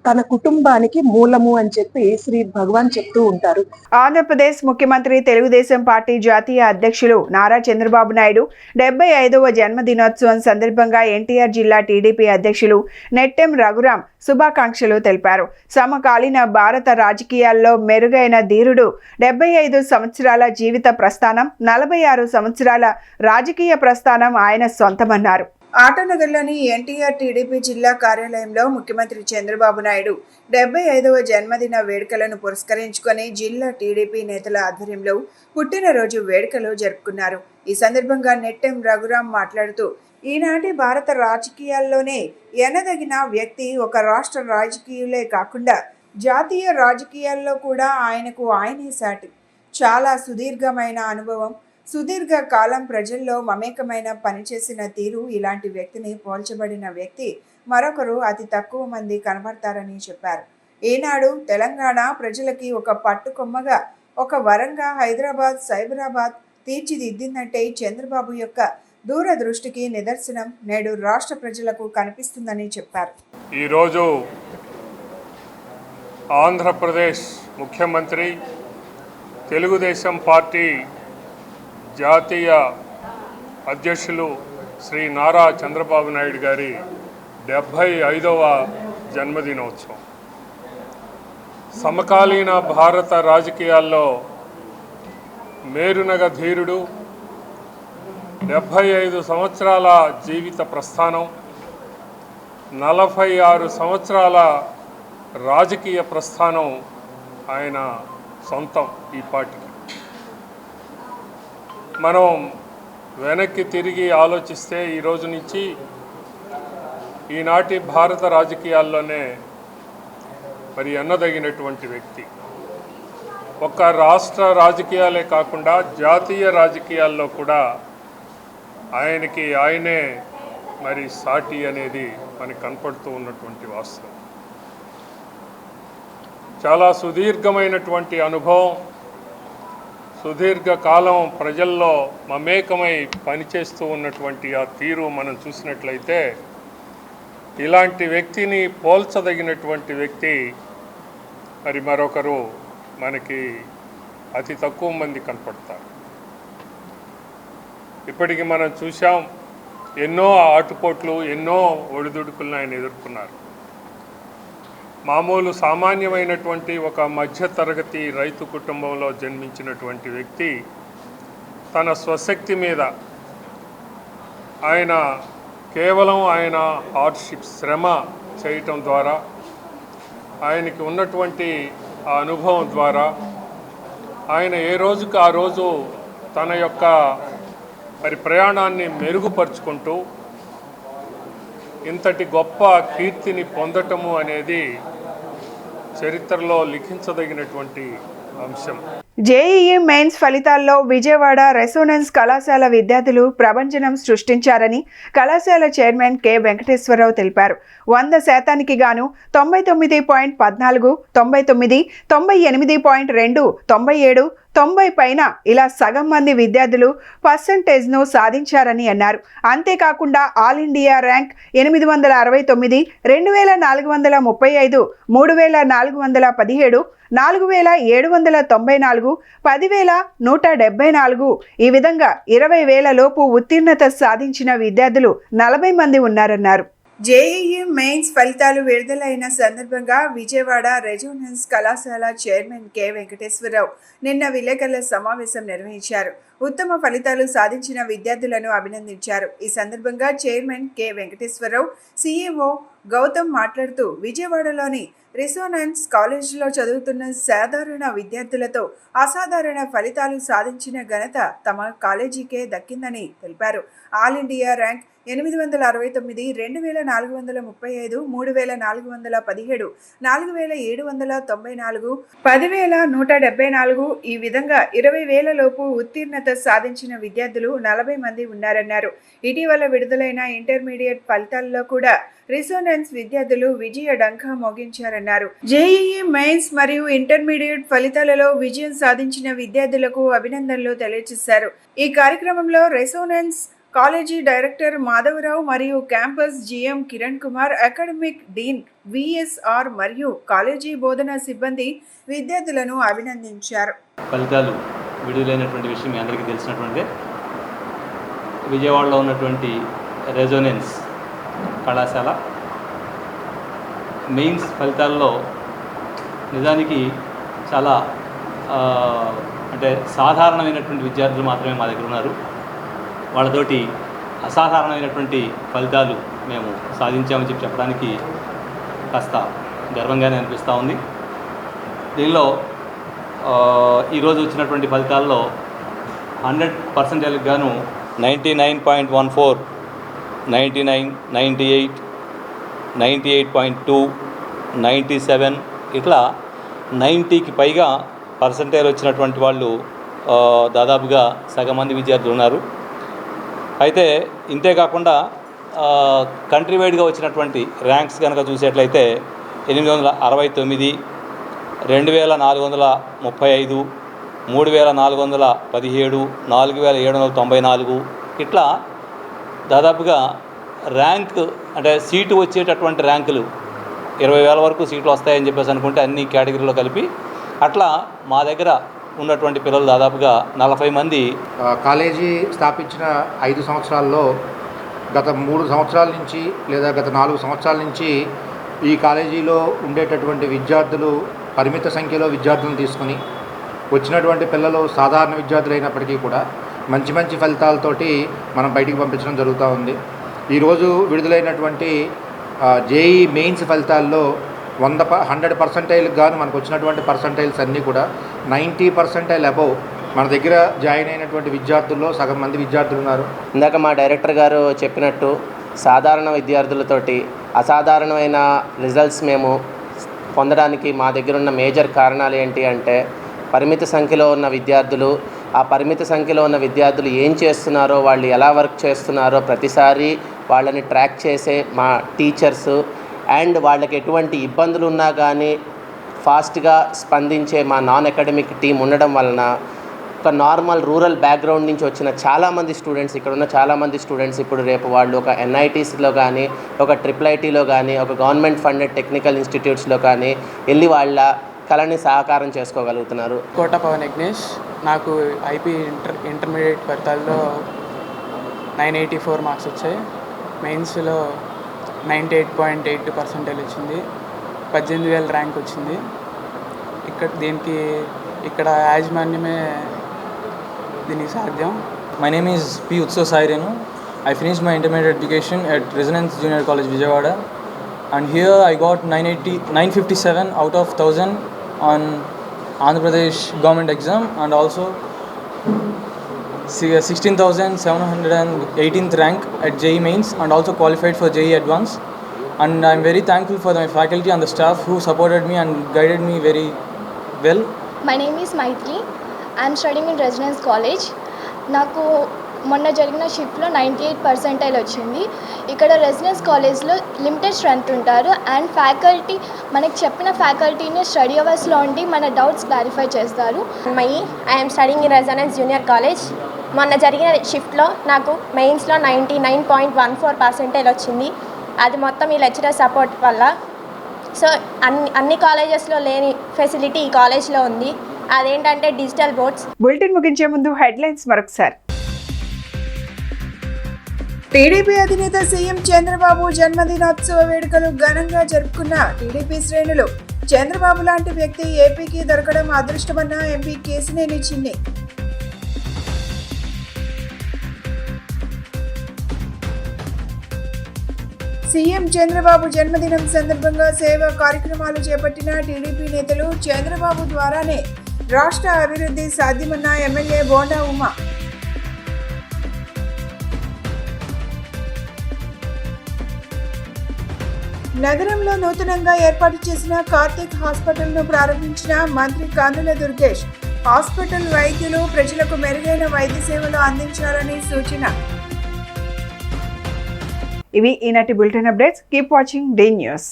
తన కుటుంబానికి మూలము అని చెప్పి శ్రీ భగవాన్ చెప్తూ ఉంటారు. ఆంధ్రప్రదేశ్ ముఖ్యమంత్రి తెలుగుదేశం పార్టీ జాతీయ అధ్యక్షులు నారా చంద్రబాబు నాయుడు 75వ జన్మదినోత్సవం సందర్భంగా ఎన్టీఆర్ జిల్లా టీడీపీ అధ్యక్షులు నెట్టెం రఘురాం శుభాకాంక్షలు తెలిపారు. సమకాలీన భారత రాజకీయాల్లో మెరుగైన ధీరుడు, 75 సంవత్సరాల జీవిత ప్రస్థానం, 46 సంవత్సరాల రాజకీయ ప్రస్థానం ఆయన సొంతమన్నారు. ఆటోనగర్లోని ఎన్టీఆర్ టీడీపీ జిల్లా కార్యాలయంలో ముఖ్యమంత్రి చంద్రబాబు నాయుడు 75వ జన్మదిన వేడుకలను పురస్కరించుకొని జిల్లా టీడీపీ నేతల ఆధ్వర్యంలో పుట్టినరోజు వేడుకలు జరుపుకున్నారు. ఈ సందర్భంగా నెట్టెం రఘురాం మాట్లాడుతూ, ఈనాటి భారత రాజకీయాల్లోనే ఎనదగిన వ్యక్తి ఒక రాష్ట్ర రాజకీయులే కాకుండా జాతీయ రాజకీయాల్లో కూడా ఆయనే సాటి. చాలా సుదీర్ఘమైన అనుభవం, సుదీర్ఘ కాలం ప్రజల్లో మమేకమైన పనిచేసిన తీరు, ఇలాంటి వ్యక్తిని పోల్చబడిన వ్యక్తి మరొకరు అతి తక్కువ మంది కనబడతారని చెప్పారు. ఈనాడు తెలంగాణ ప్రజలకి ఒక పట్టుకొమ్మగా, ఒక వరంగా హైదరాబాద్, సైబరాబాద్ తీర్చిదిద్దిందంటే చంద్రబాబు యొక్క దూరదృష్టికి నిదర్శనం నేడు రాష్ట్ర ప్రజలకు కనిపిస్తుందని చెప్పారు. ఈరోజు ఆంధ్రప్రదేశ్ ముఖ్యమంత్రి, తెలుగుదేశం పార్టీ జాతీయ అధ్యక్షులు శ్రీ నారా చంద్రబాబు నాయుడు గారి 75వ జన్మదినోత్సవం. సమకాలీన భారత రాజకీయాల్లో మేరునగ ధీరుడు, 75 సంవత్సరాల జీవిత ప్రస్థానం, 46 సంవత్సరాల రాజకీయ ప్రస్థానం ఆయన సొంతం. ఈ పార్టీకి మనం వెనక్కి తిరిగి ఆలోచిస్తే ఈ రోజు నుంచి ఈనాటి భారత రాజకీయాల్లోనే మరి ఎన్నదగినటువంటి వ్యక్తి. ఒక్క రాష్ట్ర రాజకీయాలే కాకుండా జాతీయ రాజకీయాల్లో కూడా ఆయనే మరి సాటి అనేది మనకి కనపడుతూ ఉన్నటువంటి వాస్తవం. చాలా సుదీర్ఘమైనటువంటి అనుభవం, సుదీర్ఘకాలం ప్రజల్లో మమేకమై పనిచేస్తూ ఉన్నటువంటి ఆ తీరు మనం చూసినట్లయితే ఇలాంటి వ్యక్తిని పోల్చదగినటువంటి వ్యక్తి మరి మరొకరు మనకి అతి తక్కువ మంది కనపడతారు. ఇప్పటికి మనం చూసాం, ఎన్నో ఆటుపోట్లు, ఎన్నో ఒడిదుడుకులను ఆయన ఎదుర్కొన్నారు. మామూలు సామాన్యమైనటువంటి ఒక మధ్యతరగతి రైతు కుటుంబంలో జన్మించినటువంటి వ్యక్తి తన స్వశక్తి మీద ఆయన కేవలం హార్డ్షిప్ శ్రమ చేయటం ద్వారా, ఆయనకి ఉన్నటువంటి ఆ అనుభవం ద్వారా ఆయన ఏ రోజుకి ఆ రోజు తన యొక్క మరి ప్రయాణాన్ని మెరుగుపరుచుకుంటూ ఇంతటి గొప్ప కీర్తిని పొందటము అనేది చరిత్రలో లిఖించదగినటువంటి అంశం. జేఈఈ మెయిన్స్ ఫలితాల్లో విజయవాడ రెసోనెన్స్ కళాశాల విద్యార్థులు ప్రభంజనం సృష్టించారని కళాశాల చైర్మన్ కె వెంకటేశ్వరరావు తెలిపారు. 100% గాను 99.14, 99, 98.2, 97, 90 పైన ఇలా సగం మంది విద్యార్థులు పర్సంటేజ్ను సాధించారని అన్నారు. అంతేకాకుండా ఆల్ ఇండియా ర్యాంక్ 869, 2435, 3417, 4794, 10174 ఈ విధంగా 20,000 లోపు ఉత్తీర్ణత సాధించిన విద్యార్థులు 40 మంది ఉన్నారన్నారు. జేఈఈ మెయిన్స్ ఫలితాలు విడుదలైన సందర్భంగా విజయవాడ రెజోనెన్స్ కళాశాల చైర్మన్ కె వెంకటేశ్వరరావు నిన్న విలేకరుల సమావేశం నిర్వహించారు. ఉత్తమ ఫలితాలు సాధించిన విద్యార్థులను అభినందించారు. ఈ సందర్భంగా chairman K Venkateswararao, CEO Gautam మాట్లాడుతూ విజయవాడలోని రెసోనెన్స్ కాలేజీలో చదువుతున్న సాధారణ విద్యార్థులతో అసాధారణ ఫలితాలు సాధించిన ఘనత తమ కాలేజీకే దక్కిందని తెలిపారు. ఆల్ ఇండియా ర్యాంక్ 869, 2435, 3417, 4794, 10174 ఈ విధంగా 20,000 లోపు ఉత్తీర్ణత సాధించిన విద్యార్థులు 40 మంది ఉన్నారన్నారు. ఇటీవల విడుదలైన ఇంటర్మీడియట్ ఫలితాల్లో కూడా రెసోనెన్స్ విద్యార్థులు విజయ డంకా మోగించారన్నారు. జేఈఈ మెయిన్స్ మరియు ఇంటర్మీడియట్ ఫలితాలలో విజయం సాధించిన విద్యార్థులకు అభినందనలు తెలియజేశారు. ఈ కార్యక్రమంలో రెసోనెన్స్ కాలేజీ డైరెక్టర్ మాధవరావు మరియు campus GM Kiran Kumar, academic Deen VSR మరియు కాలేజీ బోధనా సిబ్బంది విద్యార్థులను అభినందించారు. ఫలితాలు విడుదలైనటువంటి విషయం మీ అందరికీ తెలిసినటువంటిదే. విజయవాడలో ఉన్నటువంటి రెజోనెన్స్ కళాశాల మెయిన్స్ ఫలితాల్లో నిజానికి చాలా అంటే సాధారణమైనటువంటి విద్యార్థులు మాత్రమే మా దగ్గర ఉన్నారు. వాళ్ళతోటి అసాధారణమైనటువంటి ఫలితాలు మేము సాధించామని చెప్పడానికి కాస్త గర్వంగానే అనిపిస్తూ ఉంది. దీనిలో ఈరోజు వచ్చినటువంటి ఫలితాల్లో 100% గాను 99.14, 99, 98, 98.2, 97 ఇట్లా 90కి పైగా పర్సంటేజ్ వచ్చినటువంటి వాళ్ళు దాదాపుగా సగం మంది విద్యార్థులు ఉన్నారు. అయితే ఇంతే కాకుండా కంట్రీ వైడ్గా వచ్చినటువంటి ర్యాంక్స్ కనుక చూసేట్లయితే 869, 2435, 3417, 4794 ఇట్లా దాదాపుగా ర్యాంక్ అంటే సీటు వచ్చేటటువంటి ర్యాంకులు 20,000 వరకు సీట్లు వస్తాయని చెప్పేసి అనుకుంటే అన్ని కేటగిరీలో కలిపి అట్లా మా దగ్గర ఉన్నటువంటి పిల్లలు దాదాపుగా 40 మంది. కాలేజీ స్థాపించిన 5 సంవత్సరాల్లో గత 3 సంవత్సరాల నుంచి లేదా గత 4 సంవత్సరాల నుంచి ఈ కాలేజీలో ఉండేటటువంటి విద్యార్థులు పరిమిత సంఖ్యలో విద్యార్థులను తీసుకుని వచ్చినటువంటి పిల్లలు సాధారణ విద్యార్థులు అయినప్పటికీ కూడా మంచి మంచి ఫలితాలతోటి మనం బయటికి పంపించడం జరుగుతూ ఉంది. ఈరోజు విడుదలైనటువంటి జేఈ మెయిన్స్ ఫలితాల్లో 100% గాను మనకు వచ్చినటువంటి పర్సంటైల్స్ అన్నీ కూడా 90% అబవ్ మన దగ్గర జాయిన్ అయినటువంటి విద్యార్థుల్లో సగం మంది విద్యార్థులు ఉన్నారు. ఇందాక మా డైరెక్టర్ గారు చెప్పినట్టు సాధారణ విద్యార్థులతోటి అసాధారణమైన రిజల్ట్స్ మేము పొందడానికి మా దగ్గర ఉన్న మేజర్ కారణాలు ఏంటి అంటే పరిమిత సంఖ్యలో ఉన్న విద్యార్థులు, ఆ పరిమిత సంఖ్యలో ఉన్న విద్యార్థులు ఏం చేస్తున్నారో, వాళ్ళు ఎలా వర్క్ చేస్తున్నారో ప్రతిసారి వాళ్ళని ట్రాక్ చేసే మా టీచర్సు అండ్ వాళ్ళకి ఎటువంటి ఇబ్బందులు ఉన్నా కానీ ఫాస్ట్గా స్పందించే మా నాన్ అకాడమిక్ టీం ఉండడం వలన ఒక నార్మల్ రూరల్ బ్యాక్గ్రౌండ్ నుంచి వచ్చిన చాలామంది స్టూడెంట్స్, ఇక్కడ ఉన్న చాలామంది స్టూడెంట్స్ ఇప్పుడు రేపు వాళ్ళు ఒక ఎన్ఐటీస్లో కానీ, ఒక IIITలో కానీ, ఒక గవర్నమెంట్ ఫండెడ్ టెక్నికల్ ఇన్స్టిట్యూట్స్లో కానీ వెళ్ళి వాళ్ళ కళని సహకారం చేసుకోగలుగుతున్నారు. కోట పవన్ యజ్ఞేష్, నాకు ఐపీ ఇంటర్మీడియట్ ఫలితాల్లో 984 మార్క్స్ వచ్చాయి. మెయిన్స్లో 98.82% వచ్చింది. 18,000 ర్యాంక్ వచ్చింది. ఇక్కడ యాజమాన్యమే దీనికి సాధ్యం. My name is P. Utsav Sai Renu. I finished my intermediate education at Resonance Junior College, Vijayawada. And here I got 957 out of 1000 on Andhra Pradesh government exam, and also 16,718th rank at JEE Mains, and also qualified for JEE Advanced. And I'm very thankful for my faculty and the staff who supported me and guided me very well. My name is Maitri. I'm studying in residence college. నాకు మొన్న జరిగిన షిఫ్ట్లో 98% వచ్చింది. ఇక్కడ residence కాలేజ్లో limited strength ఉంటారు and faculty మనకి చెప్పిన ఫ్యాకల్టీని స్టడీ అవర్స్లో ఉండి మన డౌట్స్ క్లారిఫై చేస్తారు. I'm studying in residence junior college. మొన్న జరిగిన షిఫ్ట్లో నాకు మెయిన్స్లో 99.14% వచ్చింది. అది మొత్తం ఈ లెక్చరర్ సపోర్ట్ వల్ల. సో అన్ని కాలేజెస్లో లేని ఫెసిలిటీ ఈ కాలేజ్లో ఉంది. అదేంటంటే డిజిటల్ బోర్డ్స్. బులెటిన్ ముగించే ముందు హెడ్లైన్స్ మరొకసారి. టీడీపీ అధినేత సీఎం చంద్రబాబు జన్మదినోత్సవ వేడుకలు ఘనంగా జరుపుకున్న టీడీపీ శ్రేణులు. చంద్రబాబు లాంటి వ్యక్తి ఏపీకి దొరకడం అదృష్టమన్న ఎంపీ కేశినేని చిన్ని. సీఎం చంద్రబాబు జన్మదినం సందర్భంగా సేవా కార్యక్రమాలు చేపట్టిన టీడీపీ నేతలు. చంద్రబాబు ద్వారానే రాష్ట్ర అభివృద్ధి సాధ్యమన్న ఎమ్మెల్యే బోండా ఉమా. నగరంలో నూతనంగా ఏర్పాటు చేసిన కార్తిక్ హాస్పిటల్ను ప్రారంభించిన మంత్రి కందుల దుర్గేష్. హాస్పిటల్ వైద్యులు ప్రజలకు మెరుగైన వైద్య సేవలు అందించాలని సూచన. ఇవి ఈనాటి bulletin updates. Keep watching the news.